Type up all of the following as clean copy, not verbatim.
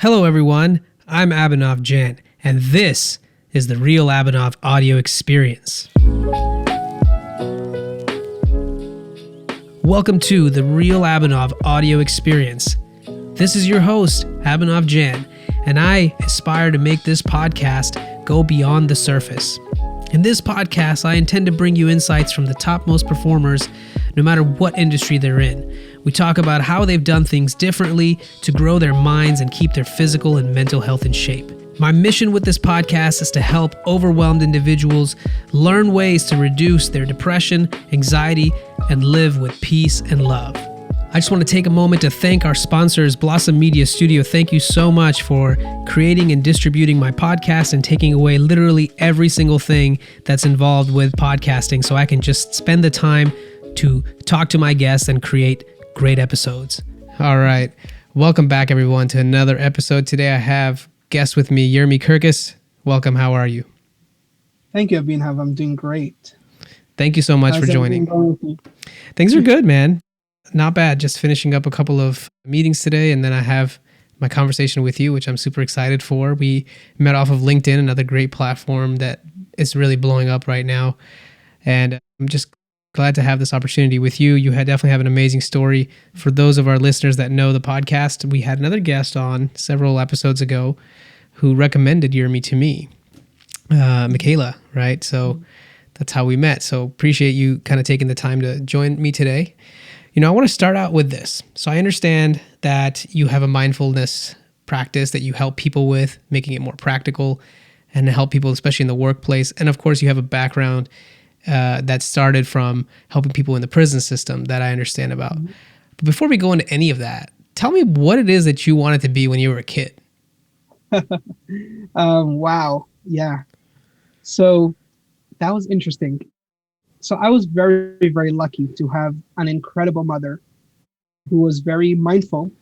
Hello, everyone. I'm Abhinav Jain, and this is the Real Abhinav audio experience. Welcome to the Real Abhinav audio experience. This is your host, Abhinav Jain, and I aspire to make this podcast go beyond the surface. In this podcast, I intend to bring you insights from the topmost performers, no matter what industry they're in. We talk about how they've done things differently to grow their minds and keep their physical and mental health in shape. My mission with this podcast is to help overwhelmed individuals learn ways to reduce their depression, anxiety, and live with peace and love. I just want to take a moment to thank our sponsors, Blossom Media Studio. Thank you so much for creating and distributing my podcast and taking away literally every single thing that's involved with podcasting so I can just spend the time to talk to my guests and create great episodes. All right. Welcome back, everyone, to another episode. Today I have guest with me, Yermi Kurkus. Welcome. How are you? Thank you, Abhinav. I'm doing great. Thank you so much for joining. Things are good, man. Not bad. Just finishing up a couple of meetings today, and then I have my conversation with you, which I'm super excited for. We met off of LinkedIn, another great platform that is really blowing up right now. And I'm just glad to have this opportunity with you. You definitely have an amazing story. For those of our listeners that know the podcast, we had another guest on several episodes ago who recommended Yermi to me, Michaela, right? So that's how we met. So appreciate you kind of taking the time to join me today. You know, I want to start out with this. So I understand that you have a mindfulness practice that you help people with, making it more practical and to help people, especially in the workplace. And of course, you have a background that started from helping people in the prison system that I understand about. Mm-hmm. But before we go into any of that, tell me what it is that you wanted to be when you were a kid. Wow. Yeah. So that was interesting. So I was very, very lucky to have an incredible mother who was very mindful.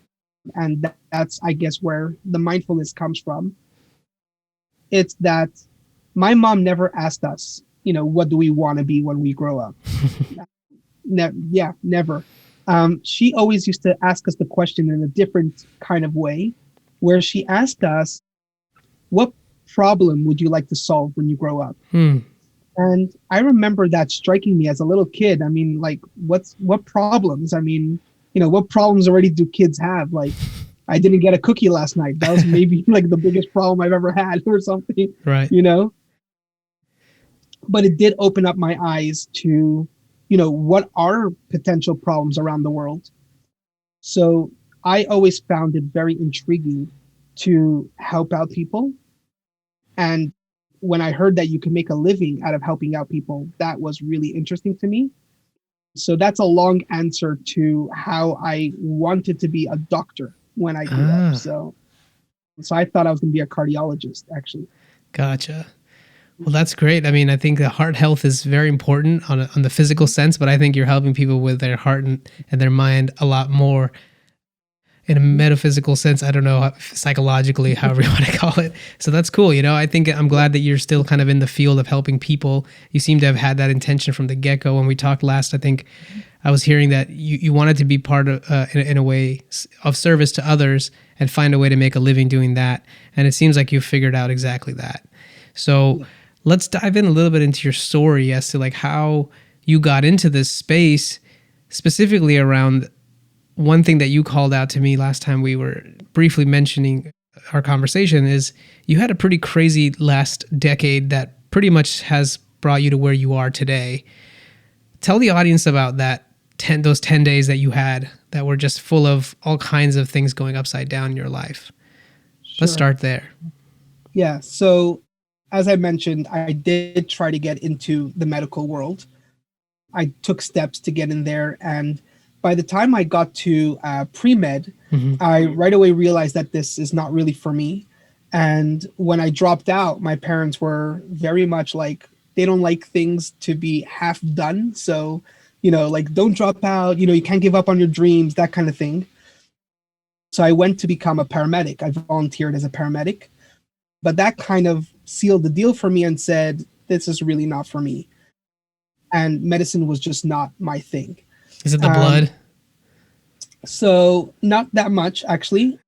And that's, I guess, where the mindfulness comes from. It's that my mom never asked us, what do we want to be when we grow up? Never. She always used to ask us the question in a different kind of way, where she asked us, what problem would you like to solve when you grow up? And I remember that striking me as a little kid. I mean, like, what problems? I mean, what problems already do kids have? Like, I didn't get a cookie last night. That was maybe like the biggest problem I've ever had or something, right? But it did open up my eyes to, what are potential problems around the world. So I always found it very intriguing to help out people. And when I heard that you can make a living out of helping out people, that was really interesting to me. So that's a long answer to how I wanted to be a doctor when I grew up. So I thought I was going to be a cardiologist, actually. Gotcha. Well, that's great. I mean, I think the heart health is very important on the physical sense, but I think you're helping people with their heart and their mind a lot more in a metaphysical sense. I don't know, psychologically, however you want to call it. So that's cool. I think I'm glad that you're still kind of in the field of helping people. You seem to have had that intention from the get-go. When we talked last, I think I was hearing that you wanted to be part of, in a way, of service to others and find a way to make a living doing that. And it seems like you've figured out exactly that. So let's dive in a little bit into your story as to like how you got into this space, specifically around one thing that you called out to me last time we were briefly mentioning our conversation is you had a pretty crazy last decade that pretty much has brought you to where you are today. Tell the audience about those 10 days that you had that were just full of all kinds of things going upside down in your life. Sure. Let's start there. Yeah. So as I mentioned, I did try to get into the medical world. I took steps to get in there. And by the time I got to pre-med, I right away realized that this is not really for me. And when I dropped out, my parents were very much like, they don't like things to be half done. So, like, don't drop out, you can't give up on your dreams, that kind of thing. So I went to become a paramedic. I volunteered as a paramedic. But that kind of sealed the deal for me and said, this is really not for me. And medicine was just not my thing. Is it the blood? So not that much, actually.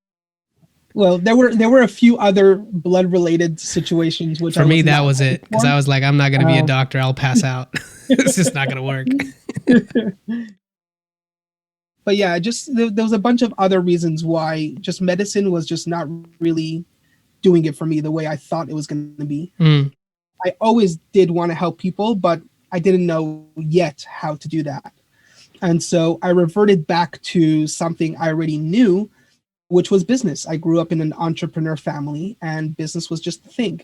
Well, there were a few other blood related situations which I For me, was that not was ready it because I for. was like, I'm not going to be a Um, doctor. I'll pass out. It's just not going to work. but yeah, just there was a bunch of other reasons why just medicine was just not really doing it for me the way I thought it was going to be. Mm. I always did want to help people, but I didn't know yet how to do that. And so I reverted back to something I already knew, which was business. I grew up in an entrepreneur family, and business was just the thing.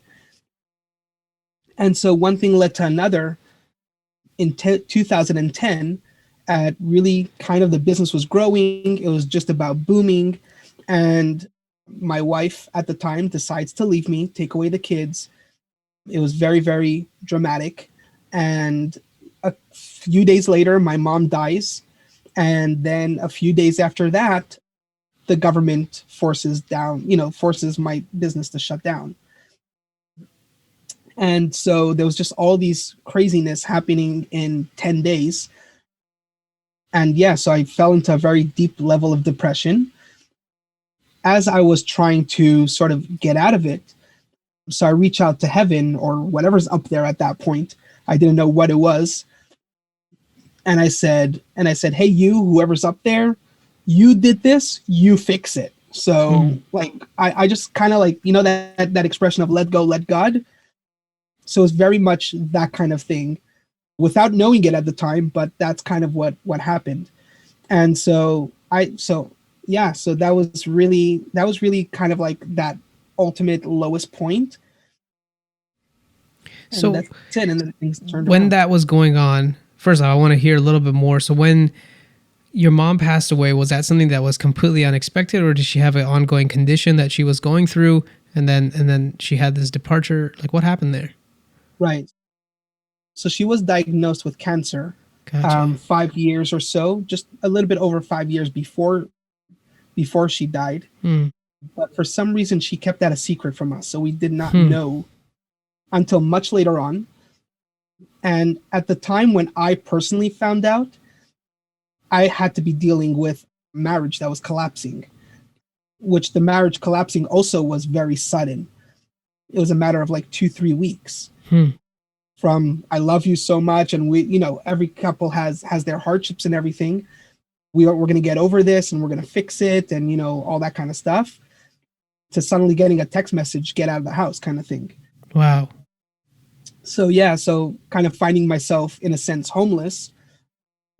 And so one thing led to another. In 2010, really kind of the business was growing. It was just about booming. And my wife at the time decides to leave me, take away the kids. It was very, very dramatic. And a few days later, my mom dies. And then a few days after that, the government forces my business to shut down. And so there was just all these craziness happening in 10 days. And yeah, so I fell into a very deep level of depression as I was trying to sort of get out of it. So I reach out to heaven or whatever's up there at that point. I didn't know what it was. And I said, hey, you, whoever's up there, you did this, you fix it. So Mm. like I just kind of like, that expression of let go, let God. So it's very much that kind of thing without knowing it at the time, but that's kind of what happened. And so that was really kind of like that ultimate lowest point, and So that's it. And then things turned when around. that was going on, first of all, I want to hear a little bit more. So when your mom passed away, was that something that was completely unexpected, or did she have an ongoing condition that she was going through, and then she had this departure? Like, what happened there? Right. So she was diagnosed with cancer, Gotcha. 5 years or so, just a little bit over 5 years before she died. Hmm. But for some reason, she kept that a secret from us, so we did not Hmm. know until much later on. And at the time when I personally found out, I had to be dealing with marriage that was collapsing, which the marriage collapsing also was very sudden. It was a matter of like 2, 3 weeks Hmm. from I love you so much, and every couple has their hardships and everything. We're going to get over this, and we're going to fix it, and all that kind of stuff. To suddenly getting a text message, get out of the house, kind of thing. Wow. So yeah, so kind of finding myself in a sense homeless,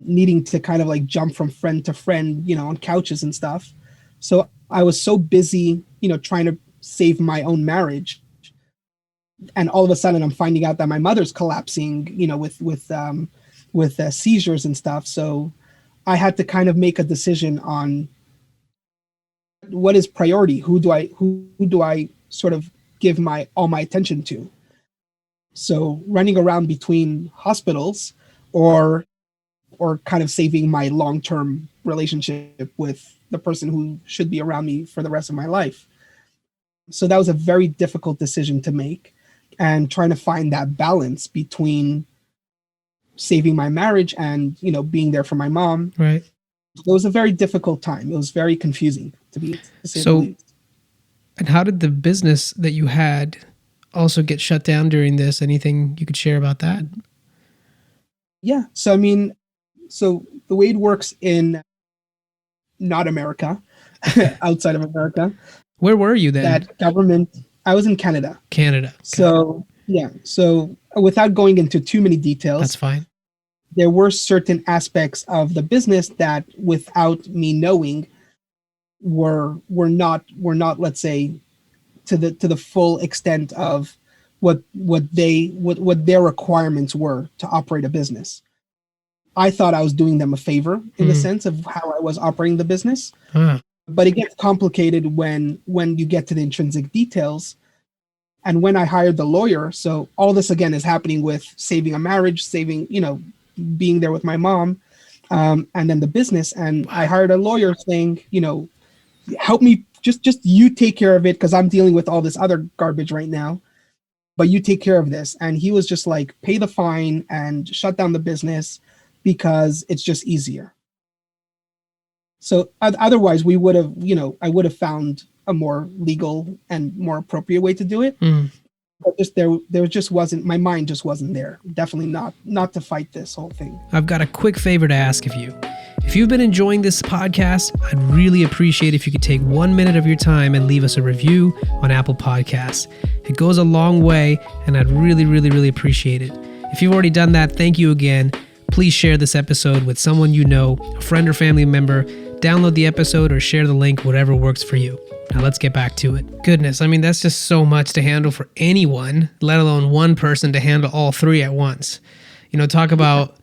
needing to kind of like jump from friend to friend, on couches and stuff. So I was so busy, trying to save my own marriage, and all of a sudden I'm finding out that my mother's collapsing, with seizures and stuff. So I had to kind of make a decision on what is priority. Who do I sort of give my all my attention to? So running around between hospitals, or kind of saving my long-term relationship with the person who should be around me for the rest of my life. So that was a very difficult decision to make, and trying to find that balance between saving my marriage and being there for my mom. Right. It was a very difficult time. It was very confusing, to say the So, least. and how did the business that you had also get shut down during this? Anything you could share about that? Yeah. So I mean, so the way it works in not America, outside of America, Where were you then? that government. I was in Canada. Canada. Got it. So yeah. So without going into too many That's details, fine. there were certain aspects of the business that, without me knowing, were not, let's say, to the full extent of what their requirements were to operate a business. I thought I was doing them a favor in the Hmm. sense of how I was operating the business, Ah. but it gets complicated when you get to the intrinsic details. And when I hired the lawyer, so all this again is happening with saving a marriage, saving, being there with my mom, and then the business. And I Wow. hired a lawyer saying, help me, just you take care of it because I'm dealing with all this other garbage right now. But you take care of this. And he was just like, pay the fine and shut down the business because it's just easier. So otherwise, we would have, I would have found a more legal and more appropriate way to do it. Mm. But just there just wasn't, my mind just wasn't there. Definitely not to fight this whole thing. I've got a quick favor to ask of you. If you've been enjoying this podcast, I'd really appreciate if you could take 1 minute of your time and leave us a review on Apple Podcasts. It goes a long way, and I'd really, really, really appreciate it. If you've already done that, thank you again. Please share this episode with someone you know, a friend or family member. Download the episode or share the link, whatever works for you. Now let's get back to it. Goodness, I mean, that's just so much to handle for anyone, let alone one person to handle all three at once. Talk about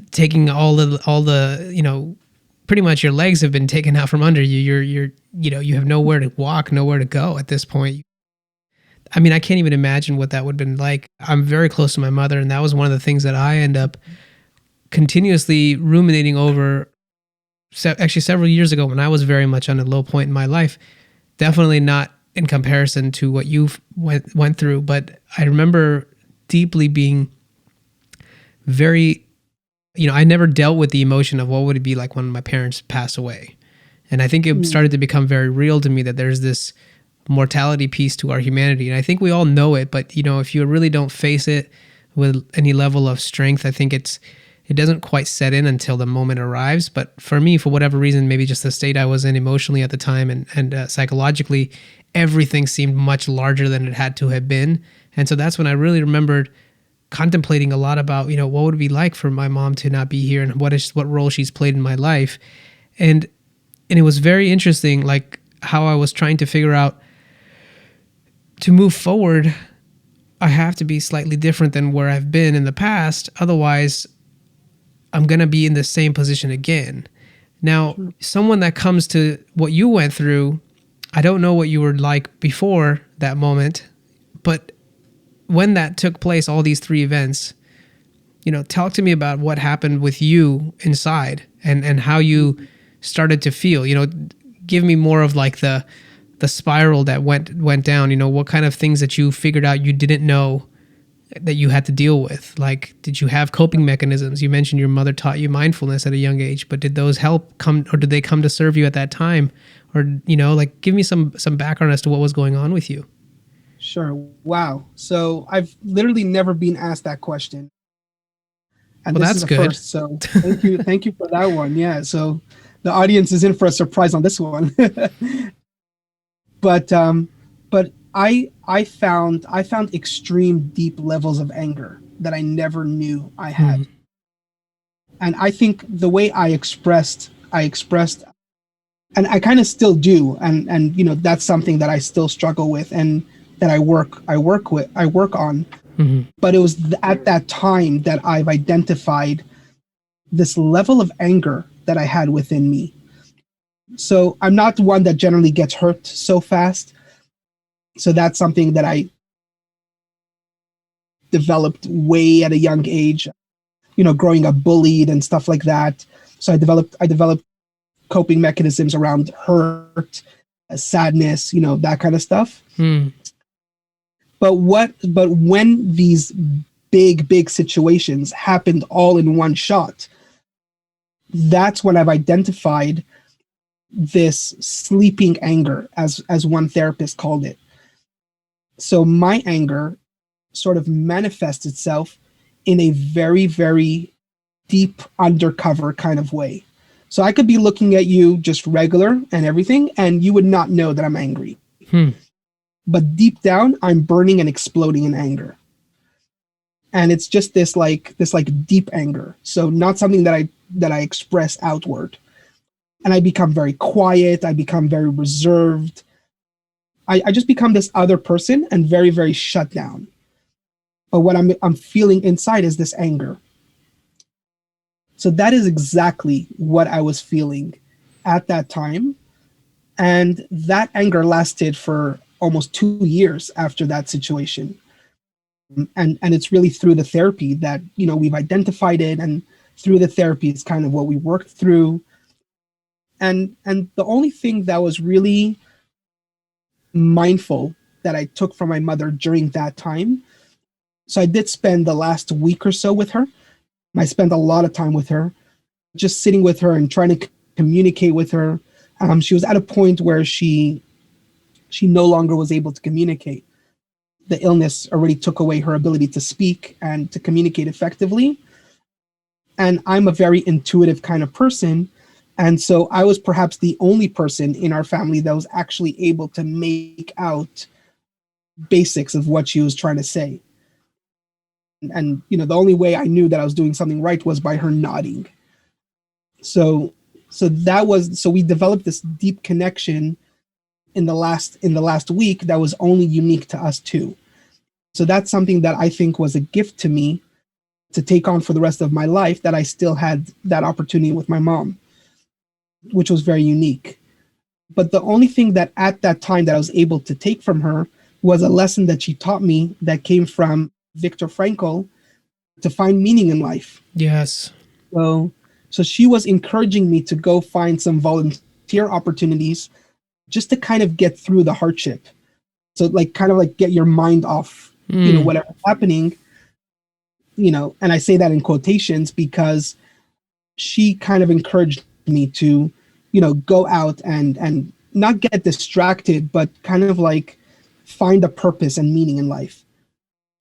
taking all the pretty much your legs have been taken out from under you. You have nowhere to walk, nowhere to go at this point. I mean, I can't even imagine what that would have been like. I'm very close to my mother, and that was one of the things that I end up continuously ruminating over. Actually, several years ago, when I was very much on a low point in my life, definitely not in comparison to what you've went through, but I remember deeply being very, I never dealt with the emotion of what would it be like when my parents pass away. And I think it started to become very real to me that there's this mortality piece to our humanity. And I think we all know it, but if you really don't face it with any level of strength, I think it doesn't quite set in until the moment arrives. But for me, for whatever reason, maybe just the state I was in emotionally at the time and psychologically, everything seemed much larger than it had to have been. And so that's when I really remembered contemplating a lot about, what would it be like for my mom to not be here and what role she's played in my life. And it was very interesting, like how I was trying to figure out to move forward, I have to be slightly different than where I've been in the past. Otherwise, I'm going to be in the same position again. Now, someone that comes to what you went through, I don't know what you were like before that moment, but when that took place, all these three events, talk to me about what happened with you inside and how you started to feel. Give me more of like the spiral that went down. What kind of things that you figured out you didn't know that you had to deal with? Like, did you have coping mechanisms? You mentioned your mother taught you mindfulness at a young age, but did those come or did they come to serve you at that time? Or, give me some background as to what was going on with you. Sure. Wow. So I've literally never been asked that question. And well, this that's is a good. first, so thank you. Thank you for that one. Yeah. So the audience is in for a surprise on this one. But I found extreme deep levels of anger that I never knew I had. And I think the way I expressed, and I kind of still do, and that's something that I still struggle with and that I work on. But it was at that time that I've identified this level of anger that I had within me. So I'm not one that generally gets hurt so fast. So that's something that I developed way at a young age, growing up bullied and stuff like that. So I developed coping mechanisms around hurt, sadness, that kind of stuff. But when these big situations happened all in one shot, that's when I've identified this sleeping anger, as one therapist called it. So my anger sort of manifests itself in a very, very deep undercover kind of way. So I could be looking at you just regular and everything, and you would not know that I'm angry. But deep down, I'm burning and exploding in anger. And it's just this deep anger. So not something that I express outward. And I become very quiet. I become very reserved. I just become this other person and very, very shut down. But what I'm feeling inside is this anger. So that is exactly what I was feeling at that time. And that anger lasted for almost 2 years after that situation. And it's really through the therapy that, we've identified it, and through the therapy is kind of what we worked through. And the only thing that was really mindful that I took from my mother during that time. So I did spend the last week or so with her. I spent a lot of time with her, just sitting with her and trying to communicate with her. She was at a point where she She no longer was able to communicate. The illness already took away her ability to speak and to communicate effectively. And I'm a very intuitive kind of person. And so I was perhaps the only person in our family that was actually able to make out basics of what she was trying to say. And the only way I knew that I was doing something right was by her nodding. So so we developed this deep connection in the last week that was only unique to us two. So that's something that I think was a gift to me to take on for the rest of my life, that I still had that opportunity with my mom, which was very unique. But the only thing that at that time that I was able to take from her was a lesson that she taught me that came from Viktor Frankl, to find meaning in life. Yes. So she was encouraging me to go find some volunteer opportunities just to kind of get through the hardship. So like kind of like get your mind off, whatever's happening, and I say that in quotations because she kind of encouraged me to, go out and not get distracted, but kind of like find a purpose and meaning in life,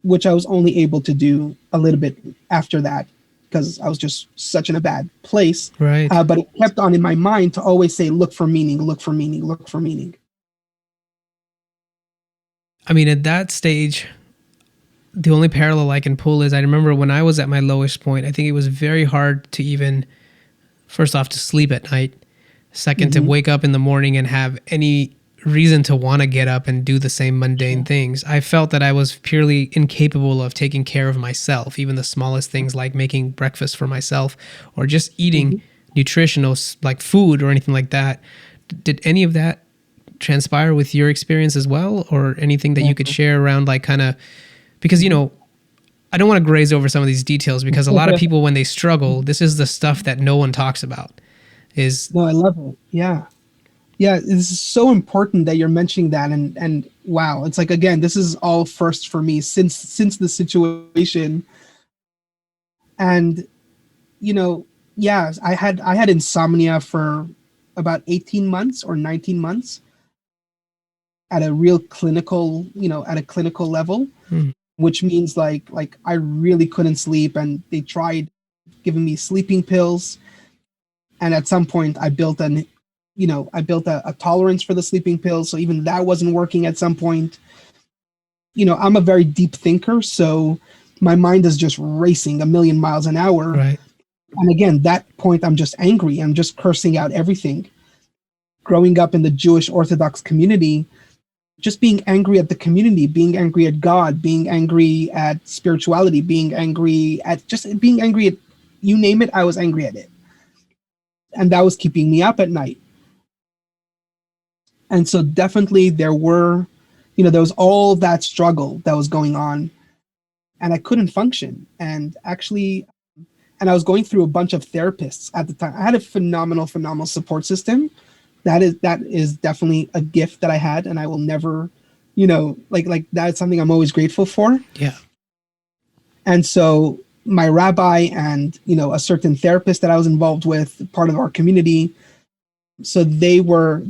which I was only able to do a little bit after that because I was just such in a bad place. Right. But it kept on in my mind to always say, look for meaning, look for meaning, look for meaning. I mean, at that stage, the only parallel I can pull is I remember when I was at my lowest point, I think it was very hard to even, first off, to sleep at night. Second, to wake up in the morning and have any reason to want to get up and do the same mundane things. I felt that I was purely incapable of taking care of myself, even the smallest things like making breakfast for myself or just eating nutritional like food or anything like that. Did any of that transpire with your experience as well, or anything that you could share around like kind of, because I don't want to graze over some of these details because a lot of people when they struggle, this is the stuff that no one talks about. No, I love it. Yeah. This is so important that you're mentioning that, and wow, it's like, again, this is all first for me since the situation. And I had insomnia for about 18 months or 19 months at a real clinical, at a clinical level, which means like I really couldn't sleep, and they tried giving me sleeping pills. And at some point I built a tolerance for the sleeping pills. So even that wasn't working at some point. I'm a very deep thinker. So my mind is just racing a million miles an hour. Right. And again, that point, I'm just angry. I'm just cursing out everything. Growing up in the Jewish Orthodox community, just being angry at the community, being angry at God, being angry at spirituality, being angry at you name it, I was angry at it. And that was keeping me up at night. And so definitely there was all that struggle that was going on, and I couldn't function. And I was going through a bunch of therapists at the time. I had a phenomenal support system. That is definitely a gift that I had, and I will never, like that's something I'm always grateful for. Yeah. And so my rabbi and, a certain therapist that I was involved with, part of our community, so they were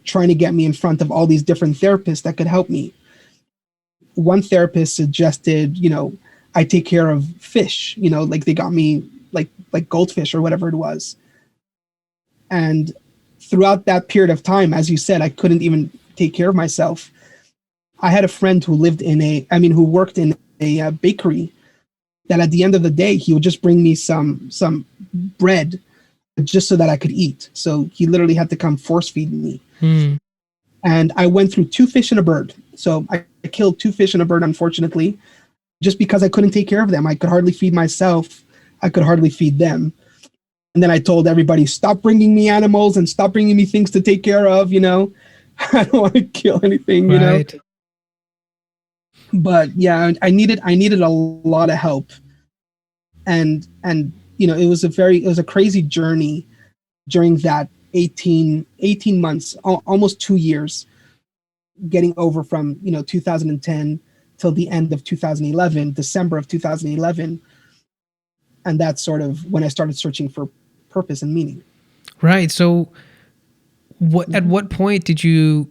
trying to get me in front of all these different therapists that could help me. One therapist suggested, I take care of fish, like they got me like goldfish or whatever it was. And throughout that period of time, as you said, I couldn't even take care of myself. I had a friend who worked in a bakery, that at the end of the day, he would just bring me some bread just so that I could eat. So he literally had to come force feed me. And I went through 2 fish and a bird. So I killed 2 fish and a bird, unfortunately, just because I couldn't take care of them. I could hardly feed myself. I could hardly feed them. And then I told everybody, stop bringing me animals and stop bringing me things to take care of, I don't want to kill anything, Right. But yeah, I needed a lot of help. And it was a crazy journey during that 18 months, almost 2 years, getting over from 2010 till the end of 2011, December of 2011. And that's sort of when I started searching for purpose and meaning. Right. So at what point did you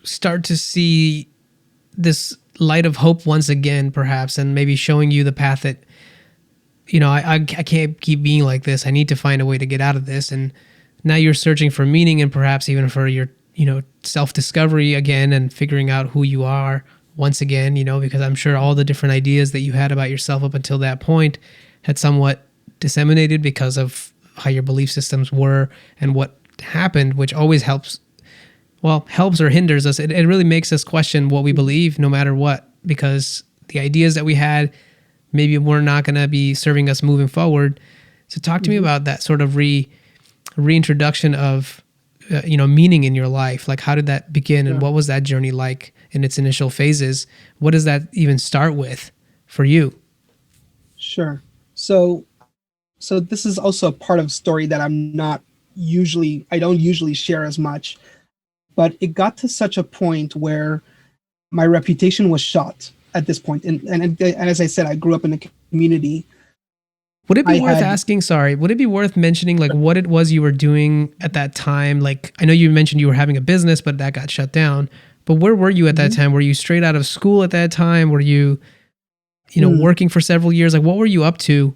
start to see this light of hope once again, perhaps, and maybe showing you the path that, I can't keep being like this. I need to find a way to get out of this. And now you're searching for meaning and perhaps even for your, self-discovery again and figuring out who you are once again, because I'm sure all the different ideas that you had about yourself up until that point had somewhat disseminated because of how your belief systems were and what happened, which always helps or hinders us. It really makes us question what we believe no matter what, because the ideas that we had maybe were not going to be serving us moving forward. So talk to me about that sort of reintroduction of, meaning in your life. Like, how did that begin and what was that journey like in its initial phases? What does that even start with for you? Sure. So this is also a part of the story that I don't usually share as much, but it got to such a point where my reputation was shot at this point. And as I said, I grew up in a community. Would it be would it be worth mentioning like what it was you were doing at that time? Like, I know you mentioned you were having a business, but that got shut down. But where were you at that time? Were you straight out of school at that time? Were you, working for several years? Like, what were you up to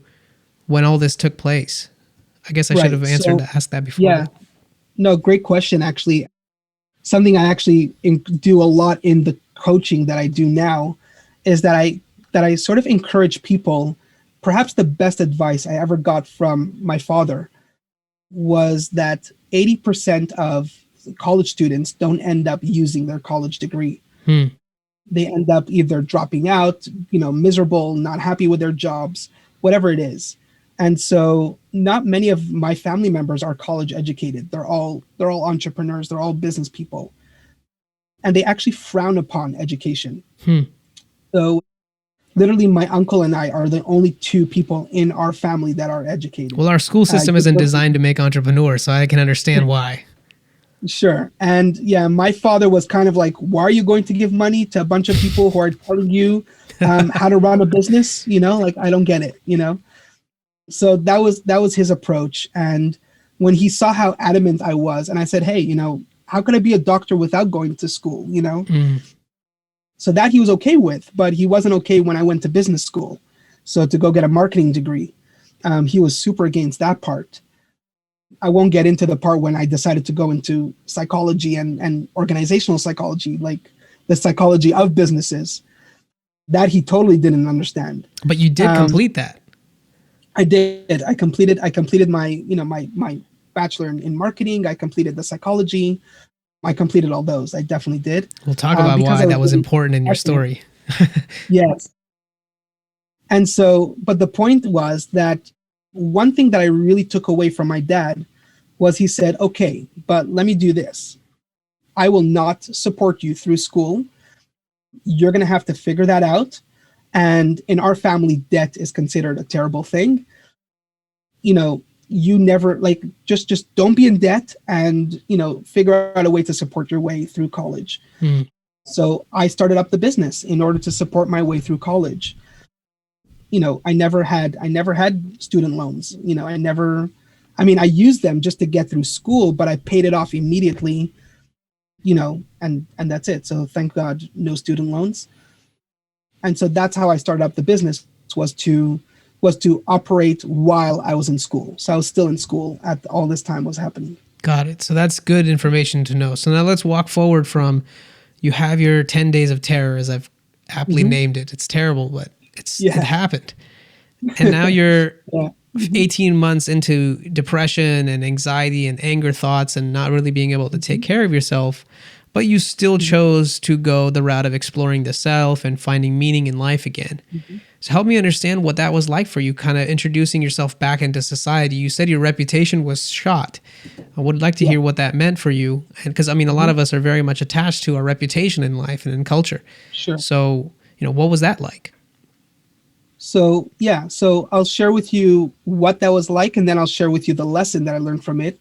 when all this took place? I guess I should have asked that before. Yeah. No, great question, actually. Something I actually do a lot in the coaching that I do now is that I sort of encourage people. Perhaps the best advice I ever got from my father was that 80% of college students don't end up using their college degree. They end up either dropping out, miserable, not happy with their jobs, whatever it is. And so not many of my family members are college educated. They're all entrepreneurs. They're all business people. And they actually frown upon education. So literally my uncle and I are the only two people in our family that are educated. Well, our school system isn't designed to make entrepreneurs, so I can understand why. Sure. And yeah, my father was kind of like, why are you going to give money to a bunch of people who are telling you how to run a business? Like, I don't get it, So that was his approach. And when he saw how adamant I was, and I said, hey, how can I be a doctor without going to school, So that he was okay with, but he wasn't okay when I went to business school. So to go get a marketing degree, he was super against that part. I won't get into the part when I decided to go into psychology and organizational psychology, like the psychology of businesses. That he totally didn't understand. But you did complete that. I did. I completed my, my bachelor in marketing. I completed the psychology. I completed all those. I definitely did. We'll talk about why that was important in your story. Yes. And so, but the point was that one thing that I really took away from my dad was he said, okay, but let me do this. I will not support you through school. You're going to have to figure that out. And in our family, debt is considered a terrible thing. You never just don't be in debt and, figure out a way to support your way through college. So I started up the business in order to support my way through college. I never had student loans. I used them just to get through school, but I paid it off immediately, and that's it. So thank God, no student loans. And so that's how I started up the business, was to operate while I was in school. So I was still in school at all this time was happening. Got it. So that's good information to know. So now let's walk forward from, you have your 10 days of terror, as I've aptly named it. It's terrible, but it happened. And now you're 18 months into depression and anxiety and anger thoughts and not really being able to take care of yourself, but you still chose to go the route of exploring the self and finding meaning in life again. So help me understand what that was like for you, kind of introducing yourself back into society. You said your reputation was shot. I would like to hear what that meant for you. And because, a lot of us are very much attached to our reputation in life and in culture. Sure. So, what was that like? So I'll share with you what that was like, and then I'll share with you the lesson that I learned from it.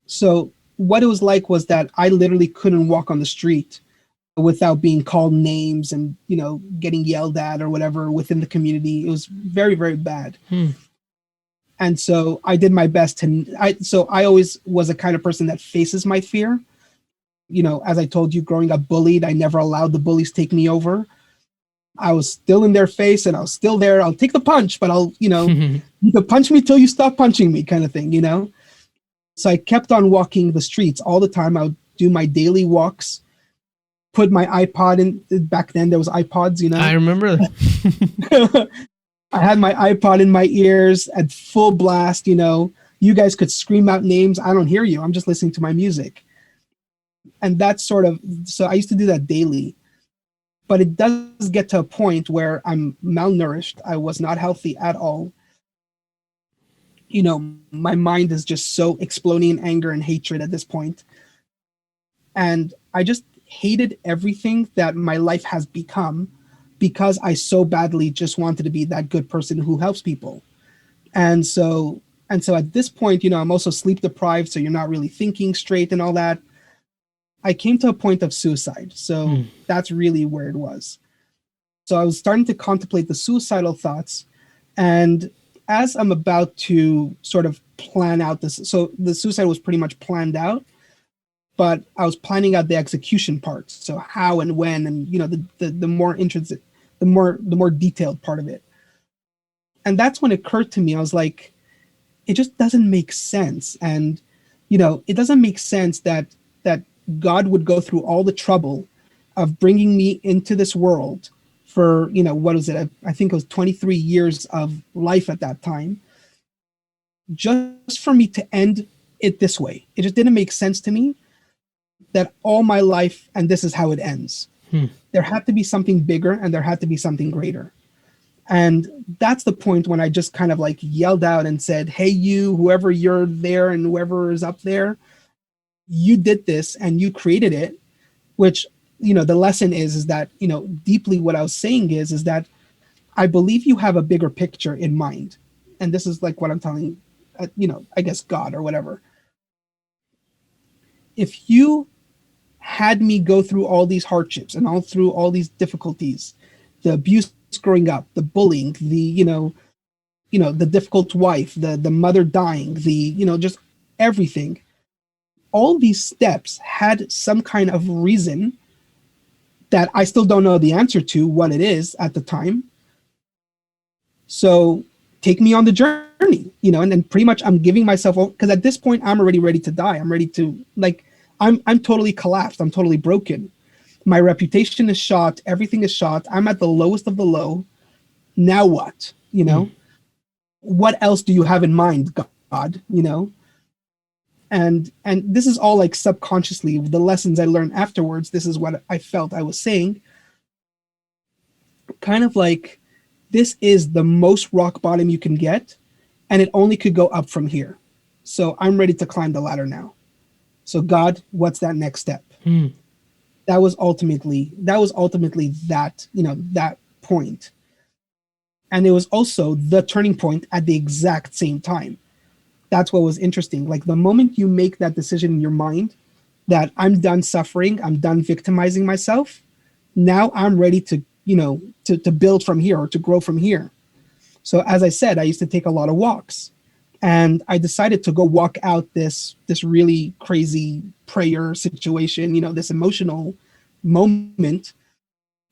So what it was like was that I literally couldn't walk on the street without being called names and, getting yelled at or whatever within the community. It was very, very bad. And so I did my best I always was a kind of person that faces my fear. As I told you, growing up bullied, I never allowed the bullies take me over. I was still in their face and I was still there. I'll take the punch, but you can punch me till you stop punching me, kind of thing. So I kept on walking the streets all the time. I would do my daily walks, put my iPod in. Back then there was iPods. I remember. I had my iPod in my ears at full blast. You guys could scream out names. I don't hear you. I'm just listening to my music. And that's so I used to do that daily. But it does get to a point where I'm malnourished. I was not healthy at all. My mind is just so exploding in anger and hatred at this point. And I just hated everything that my life has become because I so badly just wanted to be that good person who helps people. And so at this point, I'm also sleep deprived, so you're not really thinking straight and all that. I came to a point of suicide. So that's really where it was. So I was starting to contemplate the suicidal thoughts. And as I'm about to sort of plan out this, so the suicide was pretty much planned out, but I was planning out the execution part. So how and when, and the more intrinsic, the more detailed part of it. And that's when it occurred to me. I was like, it just doesn't make sense. And it doesn't make sense that God would go through all the trouble of bringing me into this world for, what was it? I think it was 23 years of life at that time, just for me to end it this way. It just didn't make sense to me that all my life, and this is how it ends. There had to be something bigger and there had to be something greater. And that's the point when I just kind of like yelled out and said, hey, you, whoever you're there and whoever is up there, you did this and you created it, which, the lesson is that, deeply what I was saying is that I believe you have a bigger picture in mind. And this is like what I'm telling, I guess God or whatever. If you had me go through all these hardships and all through all these difficulties, the abuse growing up, the bullying, the difficult wife, the mother dying, just everything, all these steps had some kind of reason that I still don't know the answer to what it is at the time. So take me on the journey, and then pretty much I'm giving myself, because at this point I'm already ready to die. I'm ready to, I'm totally collapsed. I'm totally broken. My reputation is shot. Everything is shot. I'm at the lowest of the low. Now what? What else do you have in mind, God? And this is all like subconsciously the lessons I learned afterwards. This is what I felt I was saying. Kind of like, this is the most rock bottom you can get, and it only could go up from here. So I'm ready to climb the ladder now. So God, what's that next step? That was ultimately that point. And it was also the turning point at the exact same time. That's what was interesting. Like, the moment you make that decision in your mind that I'm done suffering, I'm done victimizing myself, now I'm ready to, to build from here or to grow from here. So as I said, I used to take a lot of walks, and I decided to go walk out this really crazy prayer situation, this emotional moment,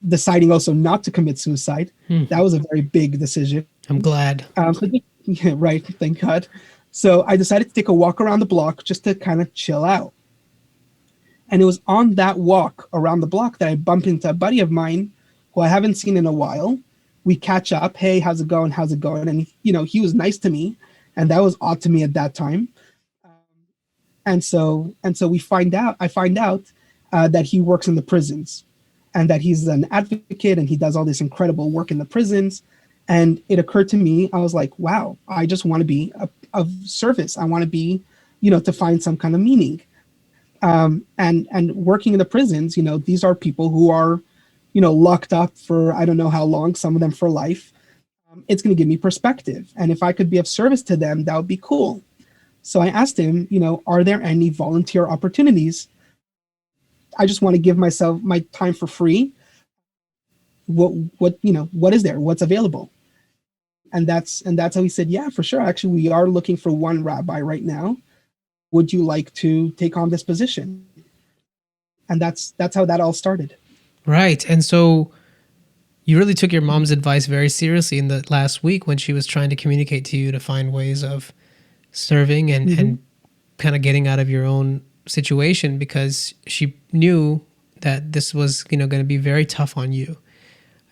deciding also not to commit suicide. That was a very big decision. I'm glad. Yeah, right. Thank God. So I decided to take a walk around the block just to kind of chill out. And it was on that walk around the block that I bumped into a buddy of mine who I haven't seen in a while. We catch up. Hey, how's it going? How's it going? And he was nice to me, and that was odd to me at that time. And so I find out that he works in the prisons, and that he's an advocate, and he does all this incredible work in the prisons. And it occurred to me, I was like, wow, I just want to be of service. I want to be, to find some kind of meaning. And working in the prisons, these are people who are, locked up for, I don't know how long, some of them for life. It's going to give me perspective. And if I could be of service to them, that would be cool. So I asked him, are there any volunteer opportunities? I just want to give myself my time for free. What is there? What's available? And that's how he said, yeah, for sure. Actually, we are looking for one rabbi right now. Would you like to take on this position? And that's how that all started. Right. And so you really took your mom's advice very seriously in the last week when she was trying to communicate to you to find ways of serving Hmm. and kind of getting out of your own situation, because she knew that this was, going to be very tough on you.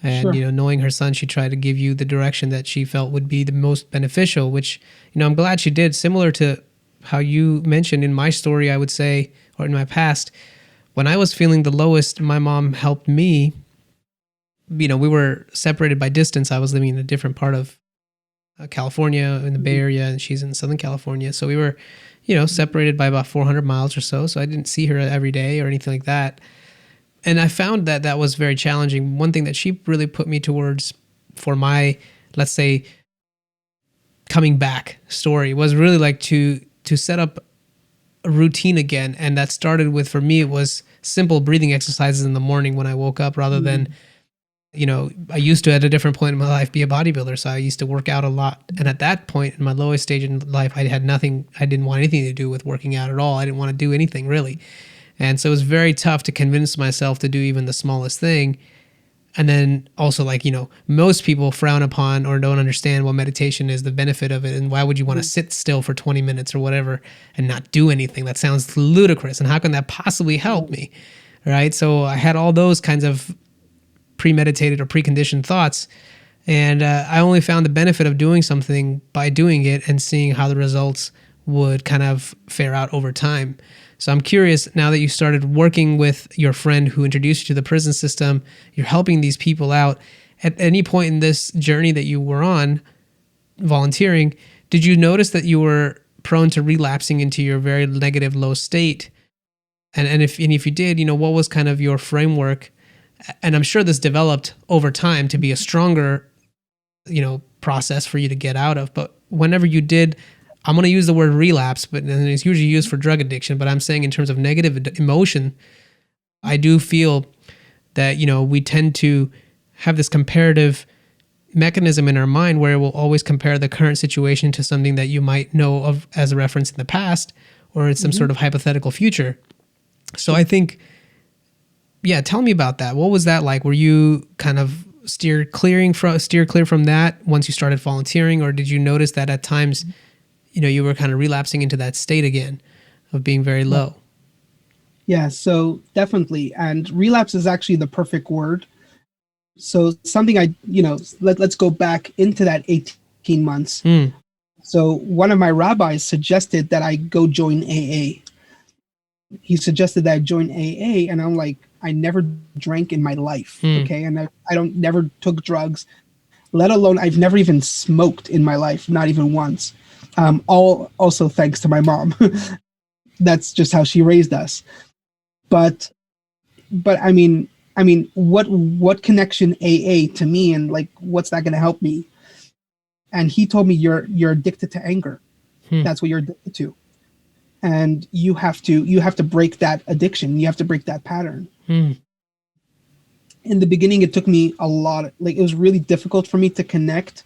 And, Sure. knowing her son, she tried to give you the direction that she felt would be the most beneficial, which, I'm glad she did. Similar to how you mentioned in my story, I would say, or in my past, when I was feeling the lowest, my mom helped me. We were separated by distance. I was living in a different part of California, in the Bay Mhm. Area, and she's in Southern California. So we were, separated by about 400 miles or so. So I didn't see her every day or anything like that. And I found that that was very challenging. One thing that she really put me towards for my, let's say, coming back story was really like to set up a routine again. And that started with, for me, it was simple breathing exercises in the morning when I woke up, rather than, Mhm. I used to, at a different point in my life, be a bodybuilder. So I used to work out a lot. And at that point in my lowest stage in life, I had nothing, I didn't want anything to do with working out at all. I didn't want to do anything really. And so it was very tough to convince myself to do even the smallest thing. And then also, like, most people frown upon or don't understand what meditation is, the benefit of it. And why would you want to sit still for 20 minutes or whatever and not do anything? That sounds ludicrous. And how can that possibly help me? Right. So I had all those kinds of premeditated or preconditioned thoughts. And I only found the benefit of doing something by doing it and seeing how the results would kind of fare out over time. So I'm curious, now that you started working with your friend who introduced you to the prison system, you're helping these people out. At any point in this journey that you were on, volunteering, did you notice that you were prone to relapsing into your very negative low state? And if you did, what was kind of your framework? And I'm sure this developed over time to be a stronger, process for you to get out of. But whenever you did, I'm going to use the word relapse, but and it's usually used for drug addiction. But I'm saying in terms of negative emotion, I do feel that, we tend to have this comparative mechanism in our mind where we'll always compare the current situation to something that you might know of as a reference in the past, or it's some Mhm. sort of hypothetical future. So I Sure. think, yeah, tell me about that. What was that like? Were you kind of steer clear from that once you started volunteering, or did you notice that at times, you were kind of relapsing into that state again of being very Yeah. low? Yeah, so definitely. And relapse is actually the perfect word. So something let's go back into that 18 months. Hmm. So one of my rabbis suggested that I go join AA. He suggested that I join AA, and I'm like, I never drank in my life, Hmm. okay? And I don't never took drugs, let alone I've never even smoked in my life, not even once. All also thanks to my mom. That's just how she raised us. But but what connection AA to me, and like what's that going to help me? And he told me you're addicted to anger. Hmm. That's what you're addicted to, and you have to break that addiction. You have to break that pattern. Hmm. In the beginning, it took me a lot. Like it was really difficult for me to connect.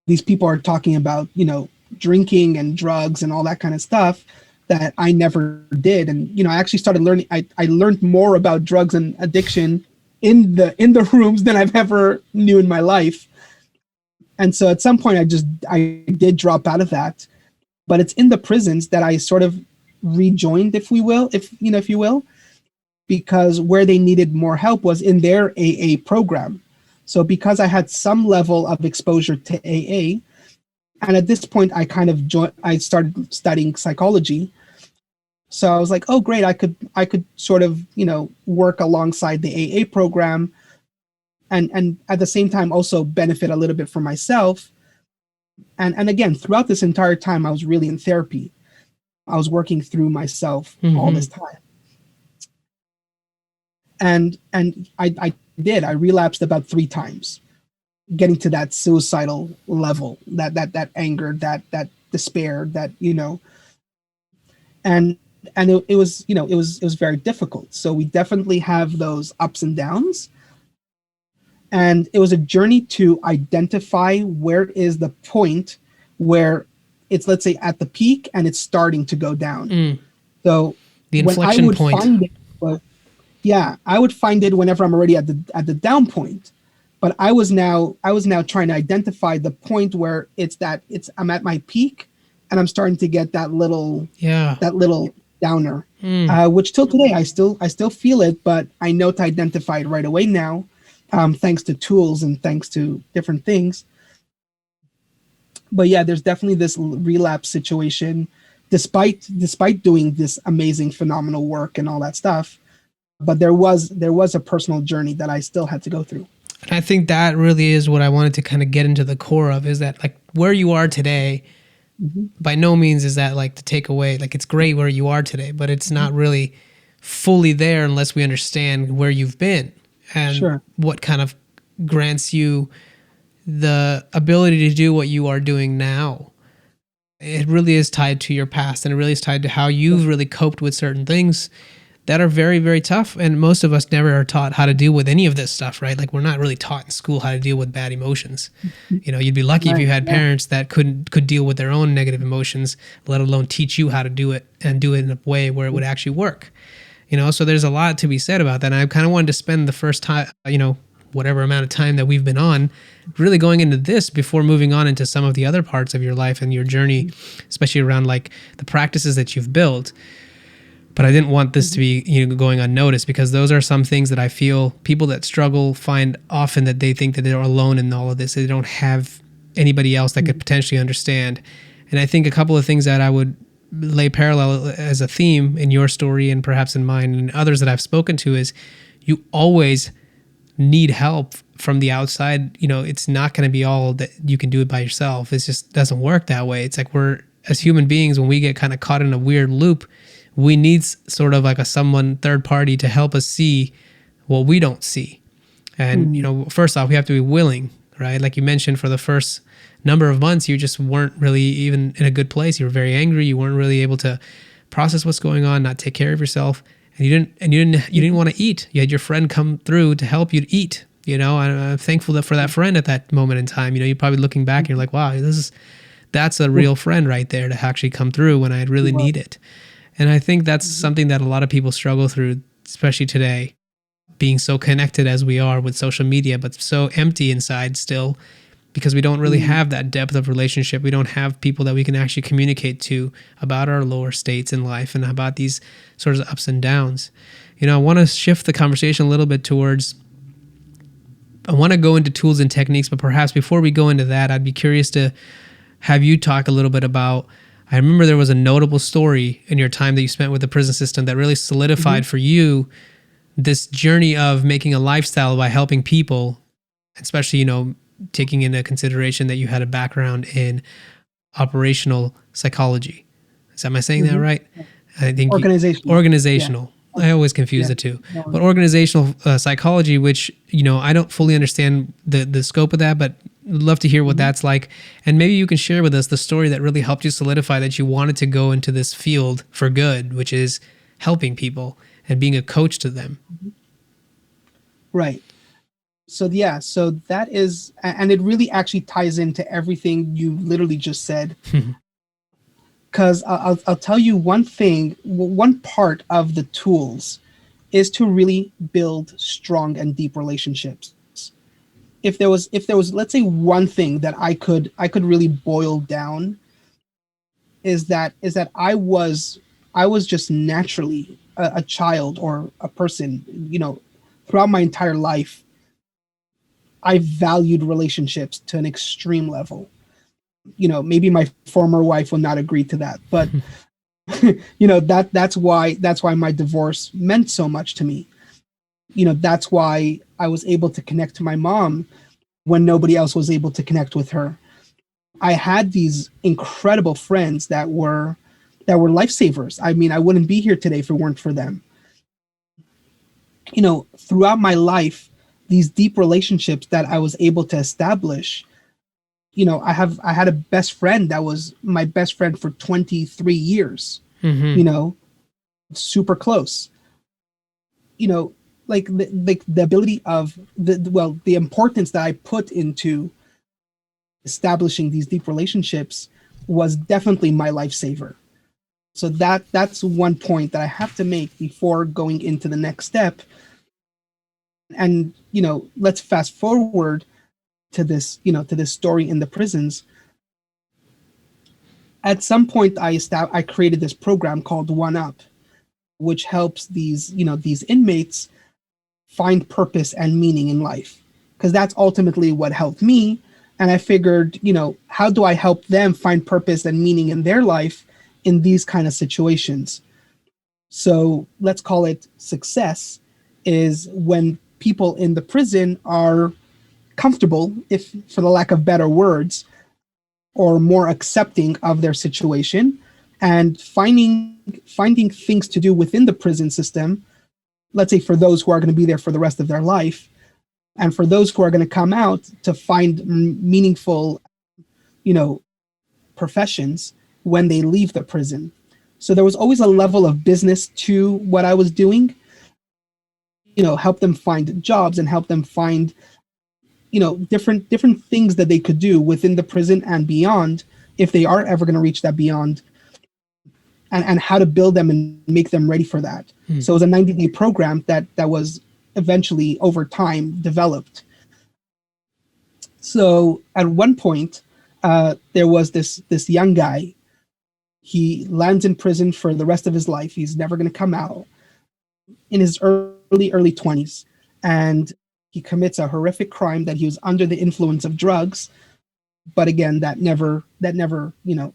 These people are talking about drinking and drugs and all that kind of stuff that I never did. And I actually started learning. I learned more about drugs and addiction in the rooms than I've ever knew in my life. And so at some point I did drop out of that. But it's in the prisons that I sort of rejoined, if you will, because where they needed more help was in their AA program. So because I had some level of exposure to AA, and at this point I started studying psychology. So I was like, oh great, I could sort of work alongside the AA program, and at the same time also benefit a little bit for myself. And again, throughout this entire time, I was really in therapy. I was working through myself all Hmm. this time. And I relapsed about 3 times, getting to that suicidal level, that anger, that despair, and it was very difficult. So we definitely have those ups and downs, and it was a journey to identify where is the point where it's, let's say, at the peak and it's starting to go down. Hmm. So The when I inflection would point. find it was Yeah, I would find it whenever I'm already at the down point. But I was now trying to identify the point where it's I'm at my peak and I'm starting to get Yeah. that little downer. Mm. Which till today I still feel it, but I know to identify it right away now, thanks to tools and thanks to different things. But yeah, there's definitely this relapse situation, despite doing this amazing, phenomenal work and all that stuff. But there was a personal journey that I still had to go through. And I think that really is what I wanted to kind of get into the core of, is that like where you are today, Hmm. by no means is that like to take away, like it's great where you are today, but it's Hmm. not really fully there unless we understand where you've been and Sure. what kind of grants you the ability to do what you are doing now. It really is tied to your past, and it really is tied to how Yeah. you've really coped with certain things that are very, very tough. And most of us never are taught how to deal with any of this stuff, right? Like we're not really taught in school how to deal with bad emotions. You know, you'd be lucky if Right. you had Yeah. parents that could deal with their own negative emotions, let alone teach you how to do it and do it in a way where it would actually work. You know, so there's a lot to be said about that. And I kind of wanted to spend the first time, whatever amount of time that we've been on, really going into this before moving on into some of the other parts of your life and your journey, especially around like the practices that you've built. But I didn't want this to Mhm. be going unnoticed, because those are some things that I feel people that struggle find often, that they think that they're alone in all of this. They don't have anybody else that could Mhm. potentially understand. And I think a couple of things that I would lay parallel as a theme in your story and perhaps in mine and others that I've spoken to is, you always need help from the outside. You know, it's not going to be all that you can do it by yourself. It just doesn't work that way. It's like we're, as human beings, when we get kind of caught in a weird loop, we need sort of like a someone third party to help us see what we don't see. And Mhm. first off, we have to be willing, right? Like you mentioned, for the first number of months, you just weren't really even in a good place. You were very angry. You weren't really able to process what's going on, not take care of yourself, and you didn't want to eat. You had your friend come through to help you to eat. I'm thankful that for that friend at that moment in time. You're probably looking back and you're like, wow, that's a real friend right there to actually come through when I really Well, need it. And I think that's mhm. something that a lot of people struggle through, especially today, being so connected as we are with social media, but so empty inside still, because we don't really Mhm. have that depth of relationship. We don't have people that we can actually communicate to about our lower states in life and about these sorts of ups and downs. I want to shift the conversation a little bit towards, I want to go into tools and techniques, but perhaps before we go into that, I'd be curious to have you talk a little bit about. I remember there was a notable story in your time that you spent with the prison system that really Mhm. solidified for you this journey of making a lifestyle by helping people, especially, taking into consideration that you had a background in operational psychology. Am I saying that Mhm. right? I think Organizational. Yeah. organizational. I always confuse Yeah. the two, No, but organizational psychology, which I don't fully understand the scope of that, but I'd love to hear what mhm. that's like, and maybe you can share with us the story that really helped you solidify that you wanted to go into this field for good, which is helping people and being a coach to them. Right. So yeah, so that is, and it really actually ties into everything you literally just said. Because I'll tell you one thing, one part of the tools is to really build strong and deep relationships. If there was, let's say, one thing that I could really boil down, is that I was just naturally a child or a person, throughout my entire life. I valued relationships to an extreme level. Maybe my former wife will not agree to that, but that's why my divorce meant so much to me. That's why I was able to connect to my mom when nobody else was able to connect with her. I had these incredible friends that were lifesavers. I mean, I wouldn't be here today if it weren't for them. Throughout my life, these deep relationships that I was able to establish, I had a best friend that was my best friend for 23 years, Mm-hmm. you know, super close. You know, like the ability of the importance that I put into establishing these deep relationships was definitely my lifesaver. So that's one point that I have to make before going into the next step. And let's fast forward to this story in the prisons. At some point, I created this program called OneUP, which helps these inmates find purpose and meaning in life, because that's ultimately what helped me. And I figured, how do I help them find purpose and meaning in their life in these kind of situations? So let's call it success is when people in the prison are comfortable, if for the lack of better words, or more accepting of their situation, and finding things to do within the prison system. Let's say for those who are going to be there for the rest of their life, and for those who are going to come out to find meaningful, professions when they leave the prison. So there was always a level of business to what I was doing. Help them find jobs and help them find different things that they could do within the prison and beyond, if they are ever going to reach that beyond, and how to build them and make them ready for that. So it was a 90-day program that was eventually over time developed. So at one point, there was this young guy. He lands in prison for the rest of his life. He's never going to come out, in his early 20s, and he commits a horrific crime that he was under the influence of drugs. But again, that never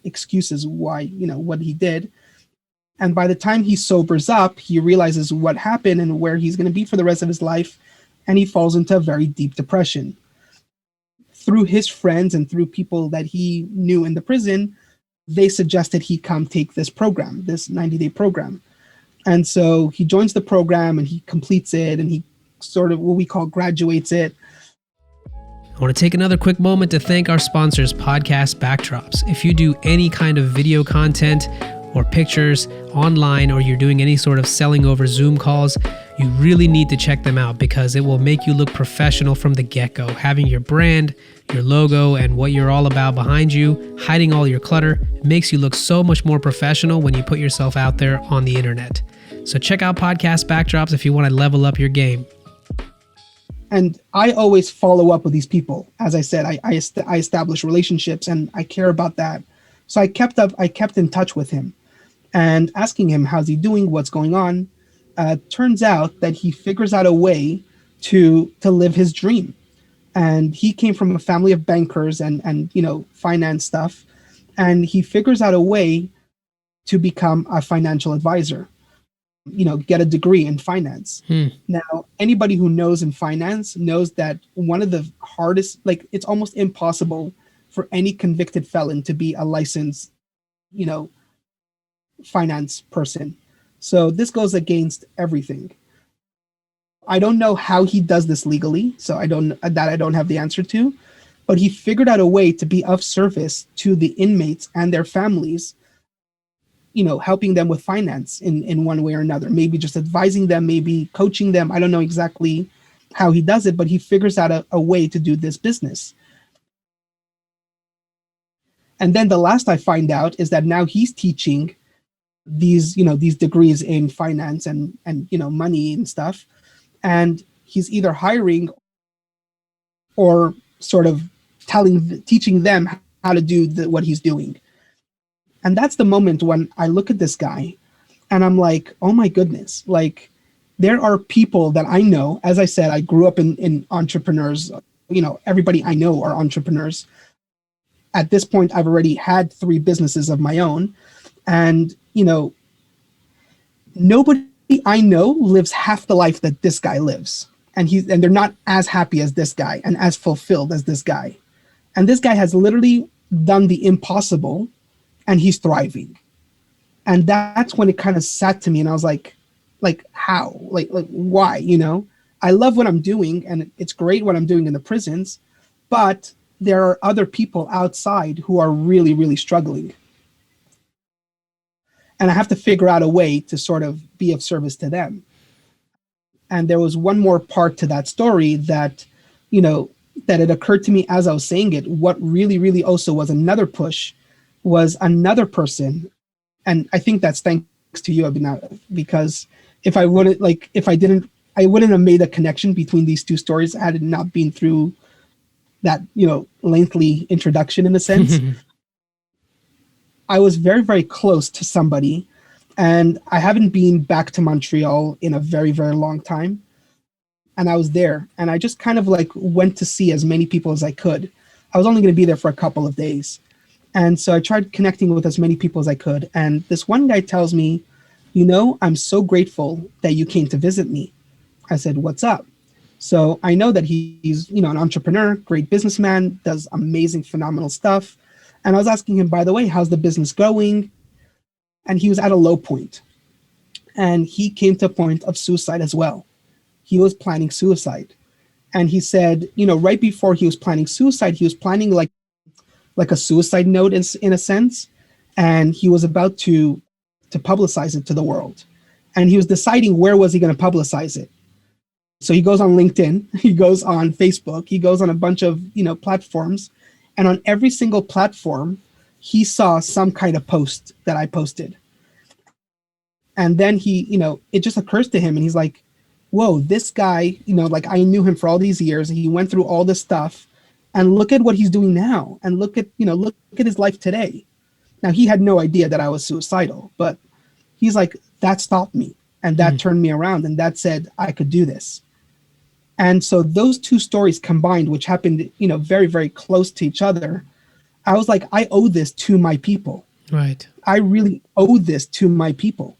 excuses why, what he did. And by the time he sobers up, he realizes what happened and where he's going to be for the rest of his life, and he falls into a very deep depression. Through his friends and through people that he knew in the prison, they suggested he come take this program, this 90-day program. And so he joins the program and he completes it, and he sort of what we call graduates it. I want to take another quick moment to thank our sponsors, Podcast Backdrops. If you do any kind of video content or pictures online, or you're doing any sort of selling over Zoom calls, you really need to check them out, because it will make you look professional from the get-go. Having your brand, your logo, and what you're all about behind you, hiding all your clutter, makes you look so much more professional when you put yourself out there on the internet. So check out Podcast Backdrops if you want to level up your game. And I always follow up with these people. As I said, I establish relationships, and I care about that. So I kept in touch with him and asking him, how's he doing? What's going on? Turns out that he figures out a way to live his dream. And he came from a family of bankers and finance stuff. And he figures out a way to become a financial advisor, get a degree in finance. Now, anybody who knows in finance knows that one of the hardest, it's almost impossible for any convicted felon to be a licensed, finance person. So this goes against everything. I don't know how he does this legally, so I don't have the answer to, but he figured out a way to be of service to the inmates and their families, helping them with finance in one way or another, maybe just advising them, maybe coaching them. I don't know exactly how he does it, but he figures out a way to do this business. And then the last I find out is that now he's teaching these degrees in finance and money and stuff. And he's either hiring or sort of teaching them how to do what he's doing. And that's the moment when I look at this guy and I'm like, oh my goodness, there are people that I know. As I said, I grew up in entrepreneurs, everybody I know are entrepreneurs. At this point, I've already had 3 businesses of my own. And, nobody I know lives half the life that this guy lives. And they're not as happy as this guy and as fulfilled as this guy. And this guy has literally done the impossible, and he's thriving. And that's when it kind of sat to me, and I was like how? Why? I love what I'm doing, and it's great what I'm doing in the prisons, but there are other people outside who are really, really struggling. And I have to figure out a way to sort of be of service to them. And there was one more part to that story that it occurred to me as I was saying it. What really, really also was another push was another person And I think that's thanks to you, Abhinav, because if I wouldn't like if I didn't I wouldn't have made a connection between these two stories had it not been through that, lengthy introduction in a sense. I was very, very close to somebody, and I haven't been back to Montreal in a very, very long time. And I was there, and I just kind of like went to see as many people as I could. I was only going to be there for a couple of days. And so I tried connecting with as many people as I could. And this one guy tells me, I'm so grateful that you came to visit me. I said, what's up? So I know that he's, an entrepreneur, great businessman, does amazing, phenomenal stuff. And I was asking him, by the way, how's the business going? And he was at a low point. And he came to a point of suicide as well. He was planning suicide. And he said, right before he was planning suicide, he was planning like a suicide note in a sense. And he was about to publicize it to the world. And he was deciding where was he going to publicize it. So he goes on LinkedIn, he goes on Facebook, he goes on a bunch of, platforms. And on every single platform, he saw some kind of post that I posted. And then it just occurs to him and he's like, whoa, this guy, like I knew him for all these years. He went through all this stuff and look at what he's doing now. And look at his life today. Now, he had no idea that I was suicidal, but he's like, that stopped me and that turned me around and that said I could do this. And so those two stories combined, which happened, very, very close to each other, I was like, I owe this to my people. Right. I really owe this to my people.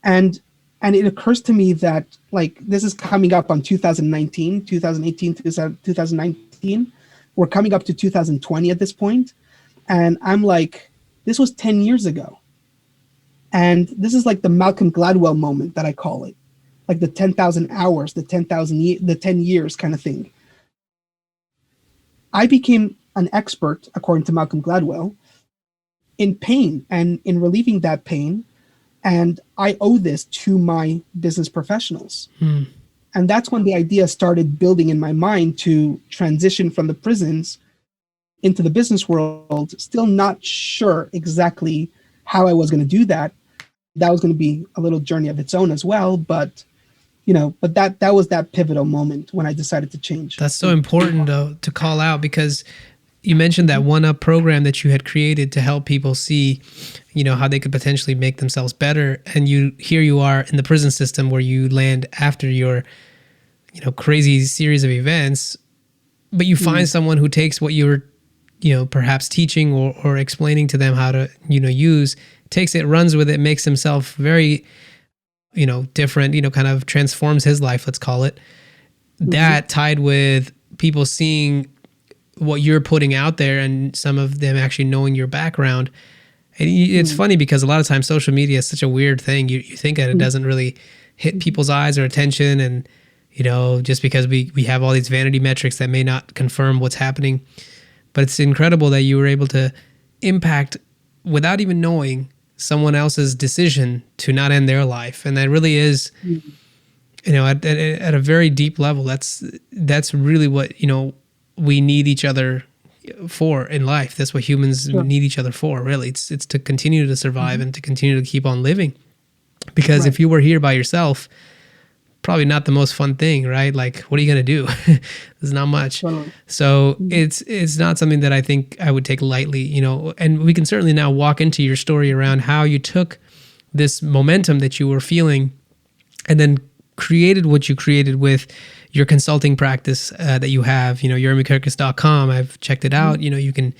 And it occurs to me that like this is coming up on 2019, 2018, 2019. We're coming up to 2020 at this point. And I'm like, this was 10 years ago. And this is like the Malcolm Gladwell moment that I call it. Like the 10,000 hours, the 10 years kind of thing. I became an expert, according to Malcolm Gladwell, in pain and in relieving that pain. And I owe this to my business professionals. And that's when the idea started building in my mind to transition from the prisons into the business world. Still not sure exactly how I was going to do that. That was going to be a little journey of its own as well. But that was that pivotal moment when I decided to change. That's so important to call out, because you mentioned that OneUP program that you had created to help people see, how they could potentially make themselves better. And here you are in the prison system where you land after your, crazy series of events, but you find someone who takes what you were, perhaps teaching or explaining to them how to, use, takes it, runs with it, makes himself very, different, kind of transforms his life, let's call it. That tied with people seeing what you're putting out there and some of them actually knowing your background. And it's funny because a lot of times social media is such a weird thing. You think that it doesn't really hit people's eyes or attention. And, just because we have all these vanity metrics that may not confirm what's happening. But it's incredible that you were able to impact, without even knowing, someone else's decision to not end their life. And that really is, at a very deep level, that's really what, we need each other for in life. That's what humans need each other for, really. It's to continue to survive and to continue to keep on living. Because if you were here by yourself, probably not the most fun thing, right? Like, what are you going to do? There's not much. So it's not something that I think I would take lightly, and we can certainly now walk into your story around how you took this momentum that you were feeling and then created what you created with your consulting practice that you have, YermiKurkus.com. I've checked it out. You can,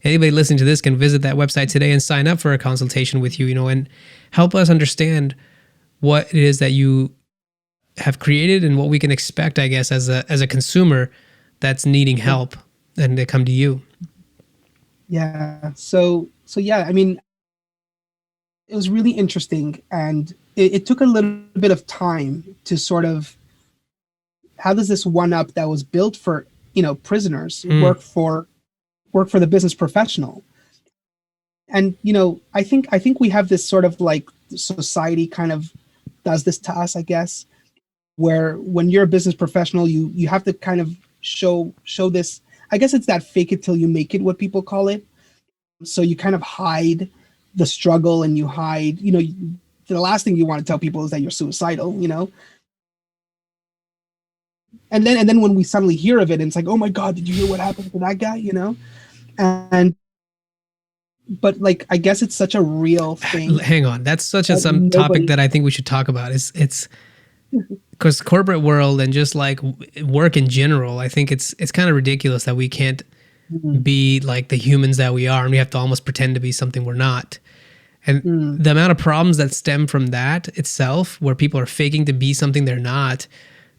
anybody listening to this can visit that website today and sign up for a consultation with you, and help us understand what it is that you have created and what we can expect, I guess, as a consumer that's needing help and they come to you. Yeah. So yeah, I mean, it was really interesting, and it took a little bit of time to sort of, how does this OneUP that was built for, prisoners work for the business professional? And, I think we have this sort of like society kind of does this to us, I guess, where when you're a business professional, you have to kind of show this, I guess it's that fake it till you make it, what people call it. So you kind of hide the struggle and you hide, the last thing you want to tell people is that you're suicidal. And then when we suddenly hear of it, and it's like, oh my God, did you hear what happened to that guy? And but like, I guess it's such a real thing Hang on, that's such a that some topic nobody. that I think we should talk about. It's because corporate world and just like work in general, I think it's kind of ridiculous that we can't Mm, be like the humans that we are, and we have to almost pretend to be something we're not. And mm, the amount of problems that stem from that itself, where people are faking to be something they're not,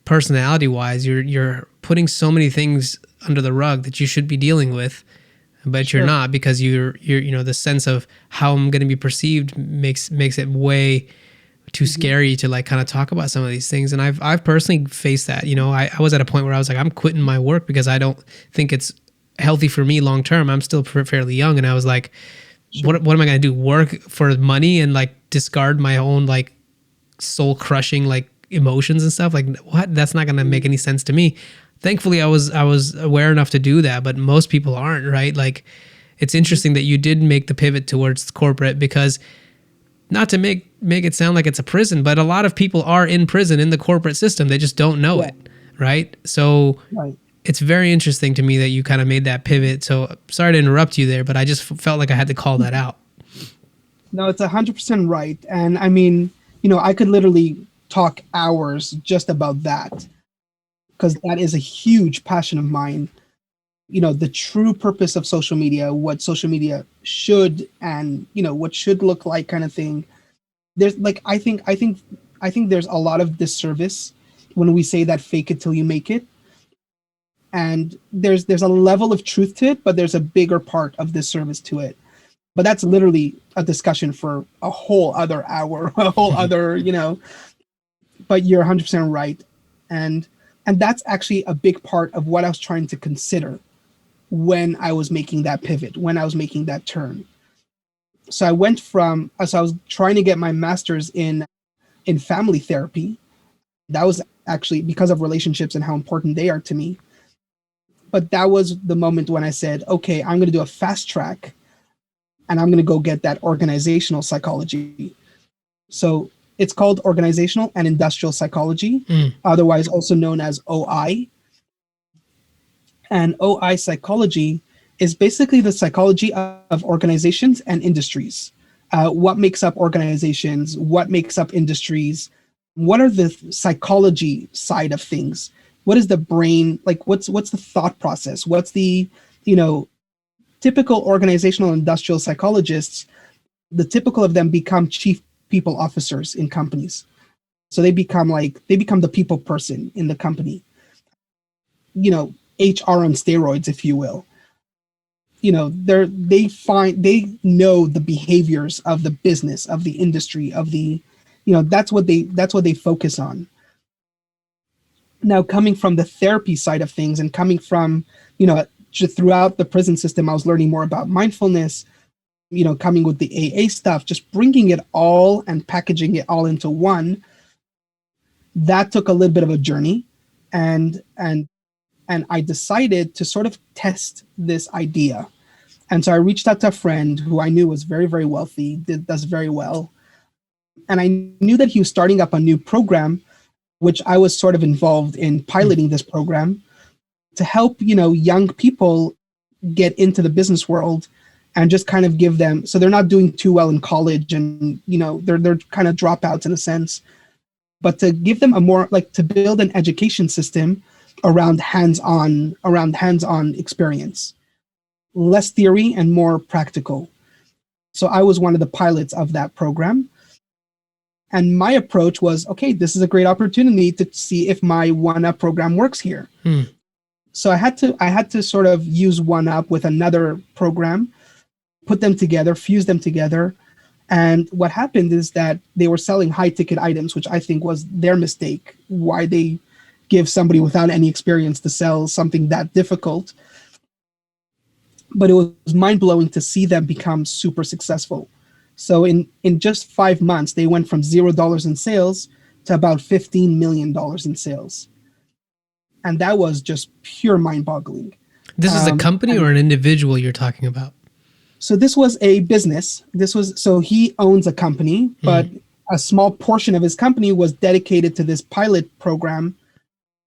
personality wise, you're putting so many things under the rug that you should be dealing with, but you're sure. not, because you're the sense of how I'm going to be perceived makes it way too Mhm. scary to like kind of talk about some of these things. And I've personally faced that. I was at a point where I was like, I'm quitting my work because I don't think it's healthy for me long term. I'm still fairly young, and I was like, Sure. what am I going to do? Work for money and like discard my own like soul crushing like emotions and stuff? Like, what? That's not going to make Mm, any sense to me. Thankfully, I was aware enough to do that, but most people aren't, right? Like, it's mhm. interesting that you did make the pivot towards corporate, because not to make it sound like it's a prison, but a lot of people are in prison in the corporate system. They just don't know Yeah. it, right? So Right. it's very interesting to me that you kind of made that pivot. So sorry to interrupt you there, but I just felt like I had to call that out. No, it's 100% right. And I mean, I could literally talk hours just about that because that is a huge passion of mine. The true purpose of social media, what social media should and, what should look like kind of thing. There's like, I think there's a lot of disservice when we say that fake it till you make it. And there's a level of truth to it, but there's a bigger part of disservice to it. But that's literally a discussion for a whole other hour, a whole other, but you're 100% right. And that's actually a big part of what I was trying to consider when I was making that pivot, when I was making that turn. So I was trying to get my master's in family therapy. That was actually because of relationships and how important they are to me. But that was the moment when I said, okay, I'm going to do a fast track and I'm going to go get that organizational psychology. So it's called organizational and industrial psychology, Mm. otherwise also known as OI. And OI psychology is basically the psychology of organizations and industries. What makes up organizations? What makes up industries? What are the psychology side of things? What is the brain like? What's the thought process? What's the you know typical organizational industrial psychologists? The typical of them become chief people officers in companies. So they become the people person in the company. HR on steroids, if you will. They know the behaviors of the business, of the industry, of the that's what they focus on. Now, coming from the therapy side of things and coming from just throughout the prison system, I was learning more about mindfulness, coming with the AA stuff, just bringing it all and packaging it all into one. That took a little bit of a journey, and I decided to sort of test this idea. And so I reached out to a friend who I knew was very, very wealthy, does very well. And I knew that he was starting up a new program, which I was sort of involved in piloting this program to help, young people get into the business world and just kind of give them, so they're not doing too well in college and, they're kind of dropouts in a sense, but to give them a more like to build an education system around hands-on experience, less theory and more practical. So I was one of the pilots of that program. And my approach was, okay, this is a great opportunity to see if my OneUP program works here. Hmm. So I had to sort of use OneUp with another program, put them together, fuse them together. And what happened is that they were selling high ticket items, which I think was their mistake. Why they give somebody without any experience to sell something that difficult. But it was mind blowing to see them become super successful. So in just 5 months, they went from $0 in sales to about $15 million in sales, and that was just pure mind boggling. This is a company or And an individual you're talking about? So this was a business. So he owns a company, but a small portion of his company was dedicated to this pilot program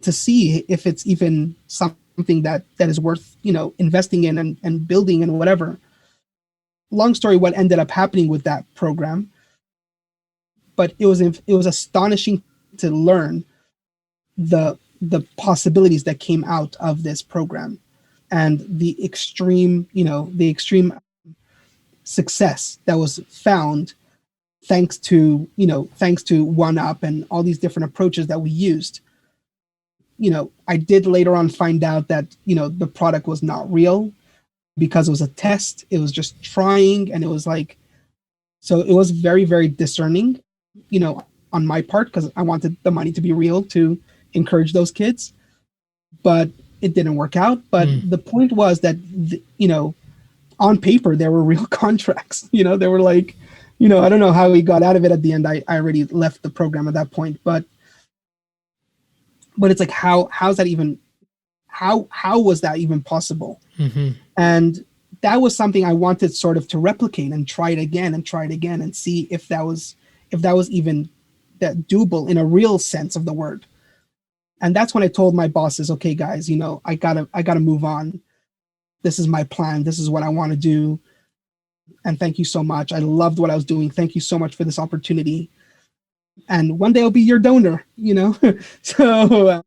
to see if it's even something that is worth, investing in and building and whatever. Long story, what ended up happening with that program, but it was astonishing to learn the possibilities that came out of this program and the extreme success that was found thanks to OneUP and all these different approaches that we used. I did later on find out that the product was not real because it was a test. It was just trying, and it was like, so it was very, very discerning, on my part, because I wanted the money to be real to encourage those kids, but it didn't work out. But the point was that on paper there were real contracts. They were like, I don't know how he got out of it at the end. I already left the program at that point, but it's like, how's that even, how was that even possible? And that was something I wanted sort of to replicate and try it again and see if that was even that doable in a real sense of the word. And that's when I told my bosses, okay, guys, I gotta move on. This is my plan. This is what I want to do. And thank you so much. I loved what I was doing. Thank you so much for this opportunity. And one day I'll be your donor, so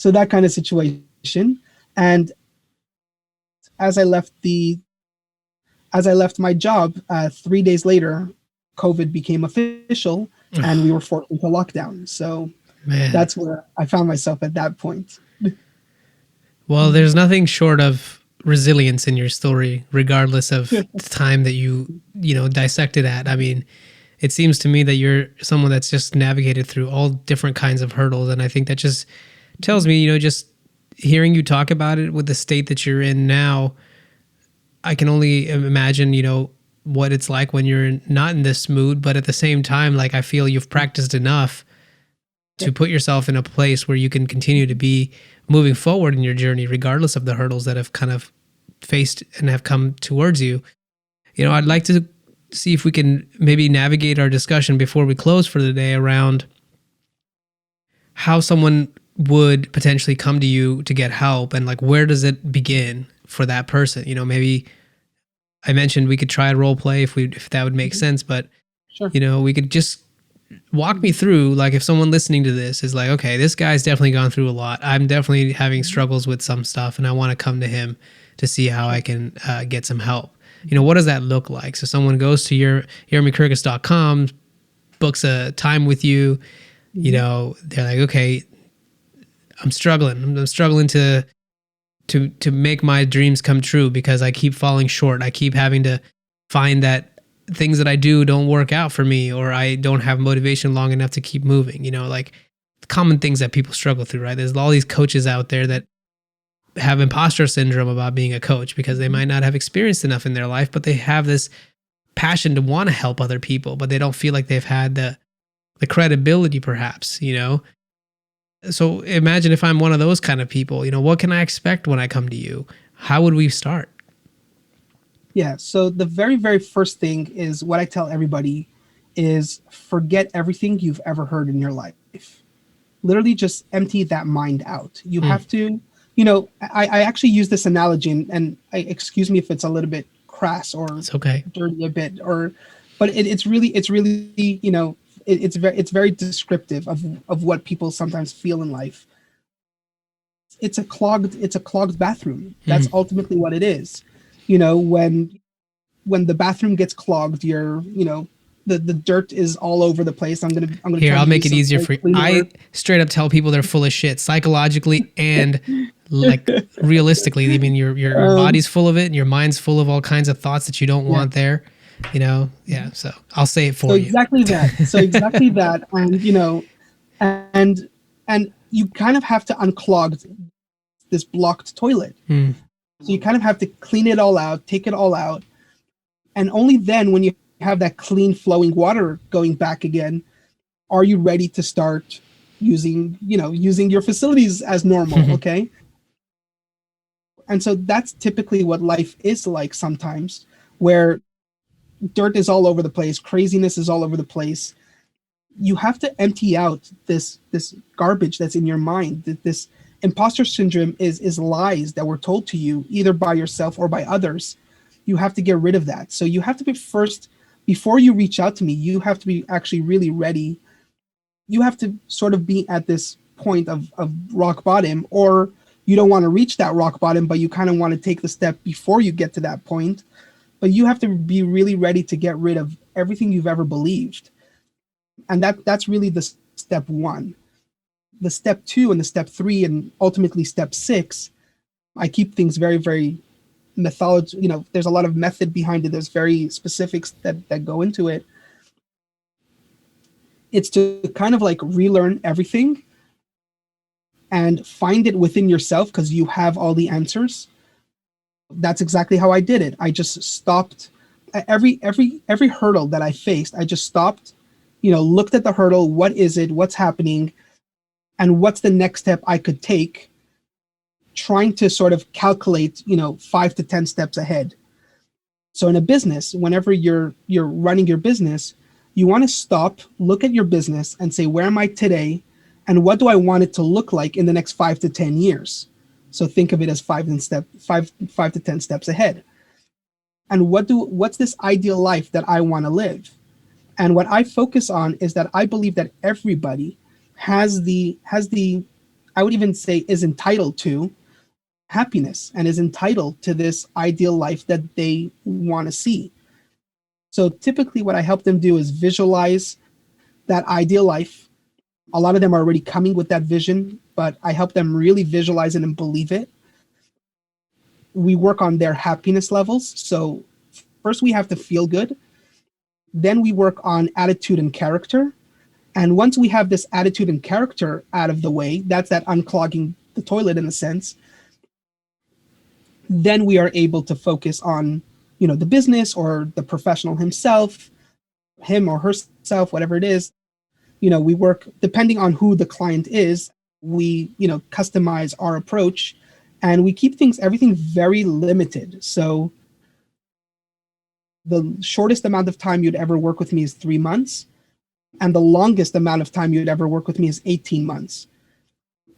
that kind of situation. And as I left my job, 3 days later, COVID became official and we were forced into lockdown. So that's where I found myself at that point. Well, there's nothing short of resilience in your story, regardless of the time that you dissected at. I mean, it seems to me that you're someone that's just navigated through all different kinds of hurdles. And I think that just tells me, just hearing you talk about it with the state that you're in now, I can only imagine, what it's like when you're not in this mood. But at the same time, like, I feel you've practiced enough to put yourself in a place where you can continue to be moving forward in your journey, regardless of the hurdles that have kind of faced and have come towards you. I'd like to see if we can maybe navigate our discussion before we close for the day around how someone would potentially come to you to get help, and like, where does it begin for that person? Maybe I mentioned we could try a role play if that would make sense, but Sure. We could just walk me through, like, if someone listening to this is like, okay, this guy's definitely gone through a lot. I'm definitely having struggles with some stuff, and I want to come to him to see how I can get some help. What does that look like? So someone goes to yermikurkus.com, books a time with you. They're like, okay, I'm struggling. I'm struggling to make my dreams come true because I keep falling short. I keep having to find that things that I do don't work out for me, or I don't have motivation long enough to keep moving. Like common things that people struggle through, right? There's all these coaches out there that have imposter syndrome about being a coach because they might not have experienced enough in their life, but they have this passion to want to help other people, but they don't feel like they've had the credibility, perhaps. So imagine if I'm one of those kind of people, what can I expect when I come to you? How would we start? Yeah. So the very, very first thing is what I tell everybody is forget everything you've ever heard in your life. Literally just empty that mind out. You have to, I actually use this analogy and excuse me if it's a little bit crass or it's okay, dirty a bit, but it's really, it's very descriptive of what people sometimes feel in life. It's a clogged bathroom. That's ultimately what it is. When the bathroom gets clogged, the dirt is all over the place. I'm gonna here, I'll make it easier for you. I straight up tell people they're full of shit, psychologically and like realistically. I mean, your body's full of it and your mind's full of all kinds of thoughts that you don't want there. So I'll say it for you. Exactly that. And you kind of have to unclog this blocked toilet. So you kind of have to clean it all out, take it all out, and only then, when you have that clean flowing water going back again, are you ready to start using your facilities as normal. Okay. And so that's typically what life is like sometimes, where dirt is all over the place, craziness is all over the place. You have to empty out this garbage that's in your mind. This imposter syndrome is lies that were told to you either by yourself or by others. You have to get rid of that. So you have to be first, before you reach out to me, you have to be actually really ready. You have to sort of be at this point of rock bottom, or you don't want to reach that rock bottom, but you kind of want to take the step before you get to that point. But you have to be really ready to get rid of everything you've ever believed. And that's really the step one. The step two and the step three and ultimately step six, I keep things very, very methodology. There's a lot of method behind it. There's very specifics that go into it. It's to kind of like relearn everything and find it within yourself because you have all the answers. That's exactly how I did it. I just stopped every hurdle that I faced. I just stopped, looked at the hurdle. What is it? What's happening? And what's the next step I could take? Trying to sort of calculate, 5 to 10 steps ahead. So in a business, whenever you're running your business, you want to stop, look at your business and say, where am I today? And what do I want it to look like in the next 5 to 10 years? So think of it as 5 to 10 steps ahead. And what's this ideal life that I want to live? And what I focus on is that I believe that everybody has the I would even say is entitled to happiness and is entitled to this ideal life that they want to see. So typically what I help them do is visualize that ideal life. A lot of them are already coming with that vision, but I help them really visualize it and believe it. We work on their happiness levels. So first we have to feel good. Then we work on attitude and character. And once we have this attitude and character out of the way, that's that unclogging the toilet in a sense, then we are able to focus on, the business or the professional himself, him or herself, whatever it is. We work depending on who the client is. We, customize our approach and we keep everything very limited. So the shortest amount of time you'd ever work with me is 3 months. And the longest amount of time you'd ever work with me is 18 months.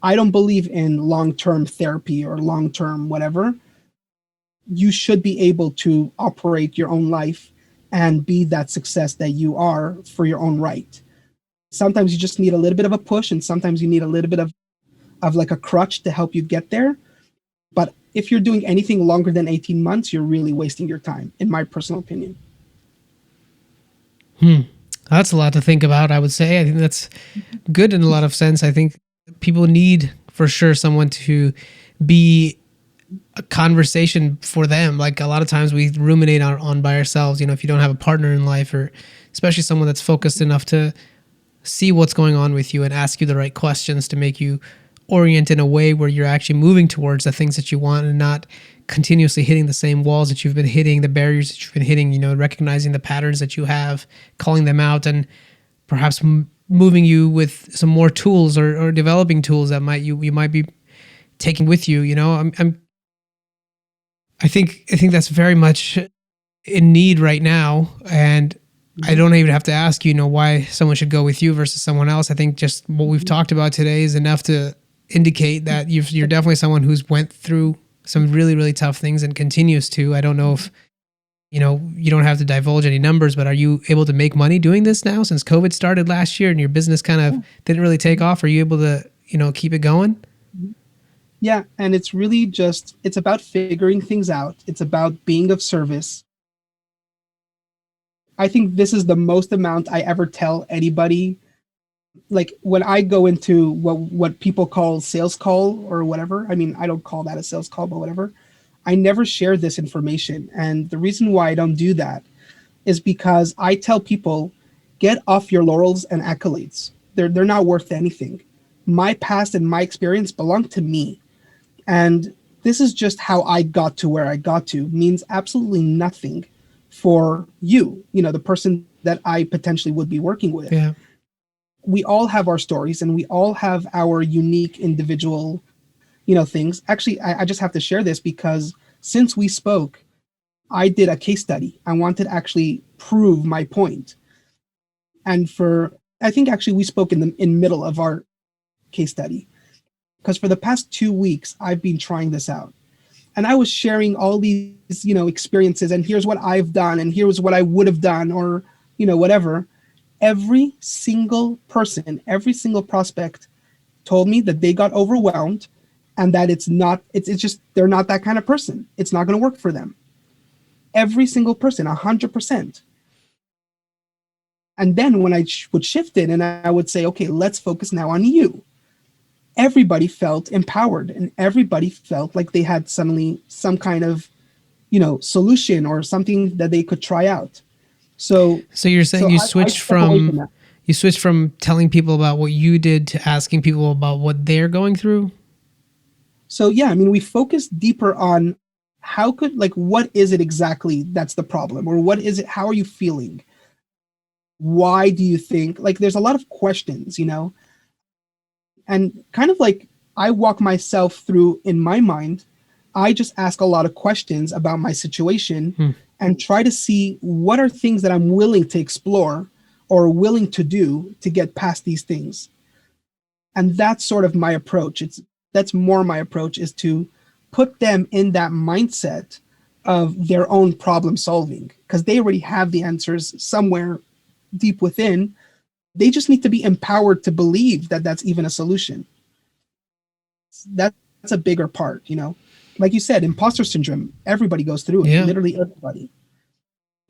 I don't believe in long-term therapy or long-term whatever. You should be able to operate your own life and be that success that you are for your own right. Sometimes you just need a little bit of a push, and sometimes you need a little bit of like a crutch to help you get there. But if you're doing anything longer than 18 months, you're really wasting your time, in my personal opinion. That's a lot to think about, I would say. I think that's good in a lot of sense. I think people need, for sure, someone to be a conversation for them. Like a lot of times we ruminate on by ourselves, if you don't have a partner in life, or especially someone that's focused enough to see what's going on with you and ask you the right questions to make you orient in a way where you're actually moving towards the things that you want and not continuously hitting the same walls that you've been hitting, the barriers that you've been hitting, recognizing the patterns that you have, calling them out, and perhaps moving you with some more tools or developing tools that you might be taking with you. I think that's very much in need right now. And I don't even have to ask why someone should go with you versus someone else. I think just what we've talked about today is enough to indicate that you're definitely someone who's went through some really, really tough things and continues to. I don't know if, you don't have to divulge any numbers, but are you able to make money doing this now since COVID started last year and your business kind of didn't really take off? Are you able to, keep it going? Yeah. And it's really it's about figuring things out. It's about being of service. I think this is the most amount I ever tell anybody. Like when I go into what people call sales call or whatever, I mean, I don't call that a sales call, but whatever. I never share this information. And the reason why I don't do that is because I tell people, get off your laurels and accolades. They're not worth anything. My past and my experience belong to me. And this is just how I got to where I got to, means absolutely nothing for you, the person that I potentially would be working with. Yeah. We all have our stories and we all have our unique individual, things. Actually, I just have to share this because since we spoke, I did a case study. I wanted to actually prove my point. And I think actually we spoke in middle of our case study, because for the past 2 weeks, I've been trying this out. And I was sharing all these, experiences, and here's what I've done, and here's what I would have done, or, whatever. Every single person, every single prospect told me that they got overwhelmed and that it's just, they're not that kind of person. It's not going to work for them. Every single person, 100%. And then when I would shift it and I would say, okay, let's focus now on you. Everybody felt empowered and everybody felt like they had suddenly some kind of, solution or something that they could try out. So you're saying you switched from telling people about what you did to asking people about what they're going through? So yeah, I mean, we focused deeper on what is it exactly that's the problem? Or what is it? How are you feeling? Why do you think, there's a lot of questions, and kind of like I walk myself through in my mind. I just ask a lot of questions about my situation and try to see what are things that I'm willing to explore or willing to do to get past these things. And that's sort of my approach. That's more my approach, is to put them in that mindset of their own problem solving, because they already have the answers somewhere deep within. They just need to be empowered to believe that that's even a solution. That's a bigger part, Like you said, imposter syndrome, everybody goes through it, literally everybody.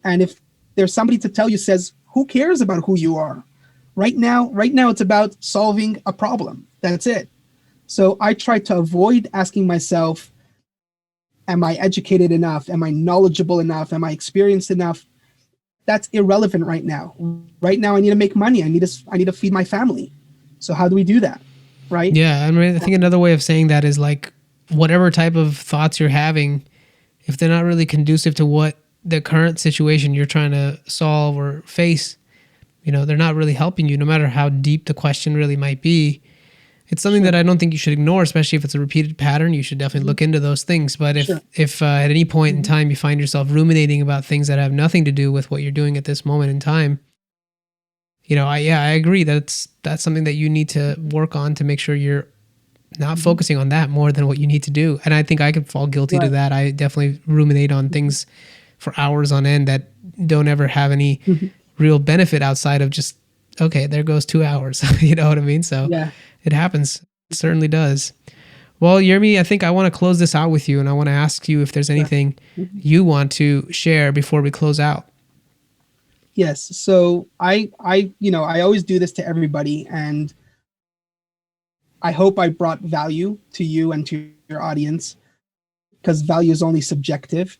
And if there's somebody to tell you, says, who cares about who you are? Right now, it's about solving a problem. That's it. So I try to avoid asking myself, am I educated enough? Am I knowledgeable enough? Am I experienced enough? That's irrelevant right now. Right now, I need to make money. I need to feed my family. So how do we do that? Right? Yeah. I mean, I think another way of saying that is whatever type of thoughts you're having, if they're not really conducive to what the current situation you're trying to solve or face, they're not really helping you, no matter how deep the question really might be. It's something that I don't think you should ignore, especially if it's a repeated pattern. You should definitely look into those things. But if at any point in time you find yourself ruminating about things that have nothing to do with what you're doing at this moment in time, I agree that's something that you need to work on to make sure you're not focusing on that more than what you need to do. And I think I could fall guilty to that. I definitely ruminate on things for hours on end that don't ever have any real benefit outside of just, okay, there goes 2 hours. You know what I mean? So it happens. It certainly does. Well, Yermi, I think I want to close this out with you, and I want to ask you if there's anything you want to share before we close out. Yes. So I always do this to everybody, and I hope I brought value to you and to your audience, because value is only subjective.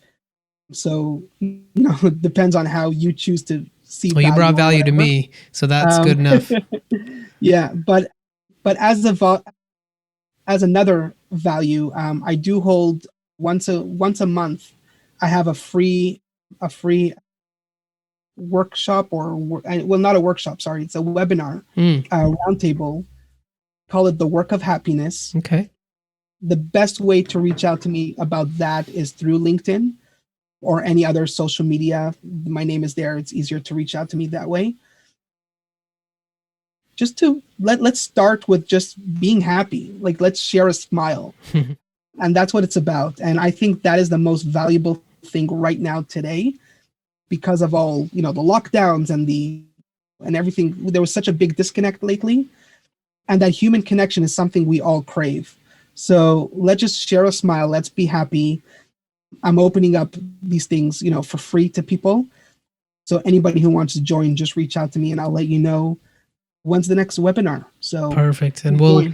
So, it depends on how you choose to see. Well, you brought value to me, so that's good enough. Yeah, but as another value, I do hold once a month. I have a free workshop, not a workshop. Sorry, it's a webinar, roundtable. Call it the Work of Happiness. Okay. The best way to reach out to me about that is through LinkedIn or any other social media. My name is there. It's easier to reach out to me that way. Just to let's start with just being happy. Let's share a smile. And that's what it's about. And I think that is the most valuable thing right now today, because of all, the lockdowns and everything. There was such a big disconnect lately, and that human connection is something we all crave. So let's just share a smile. Let's be happy. I'm opening up these things, for free to people. So anybody who wants to join, just reach out to me and I'll let you know when's the next webinar. So perfect. And we'll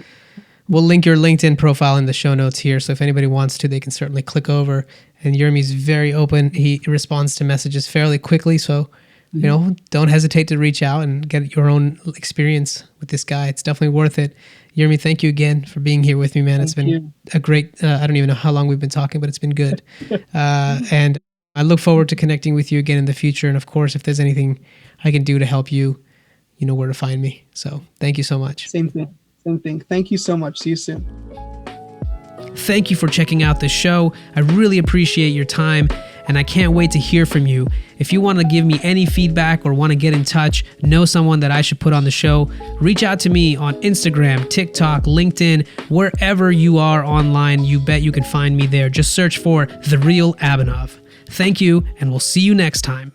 link your LinkedIn profile in the show notes here. So if anybody wants to, they can certainly click over. And Yermi's very open. He responds to messages fairly quickly. So, don't hesitate to reach out and get your own experience with this guy. It's definitely worth it. Yermi, thank you again for being here with me, man. It's been a great, I don't even know how long we've been talking, but it's been good. And I look forward to connecting with you again in the future. And of course, if there's anything I can do to help you, you know where to find me. So thank you so much. Same thing. Thank you so much. See you soon. Thank you for checking out this show. I really appreciate your time. and I can't wait to hear from you. If you want to give me any feedback or want to get in touch, know someone that I should put on the show, reach out to me on Instagram, TikTok, LinkedIn, wherever you are online. You bet you can find me there. Just search for The Real Abanov. Thank you, and we'll see you next time.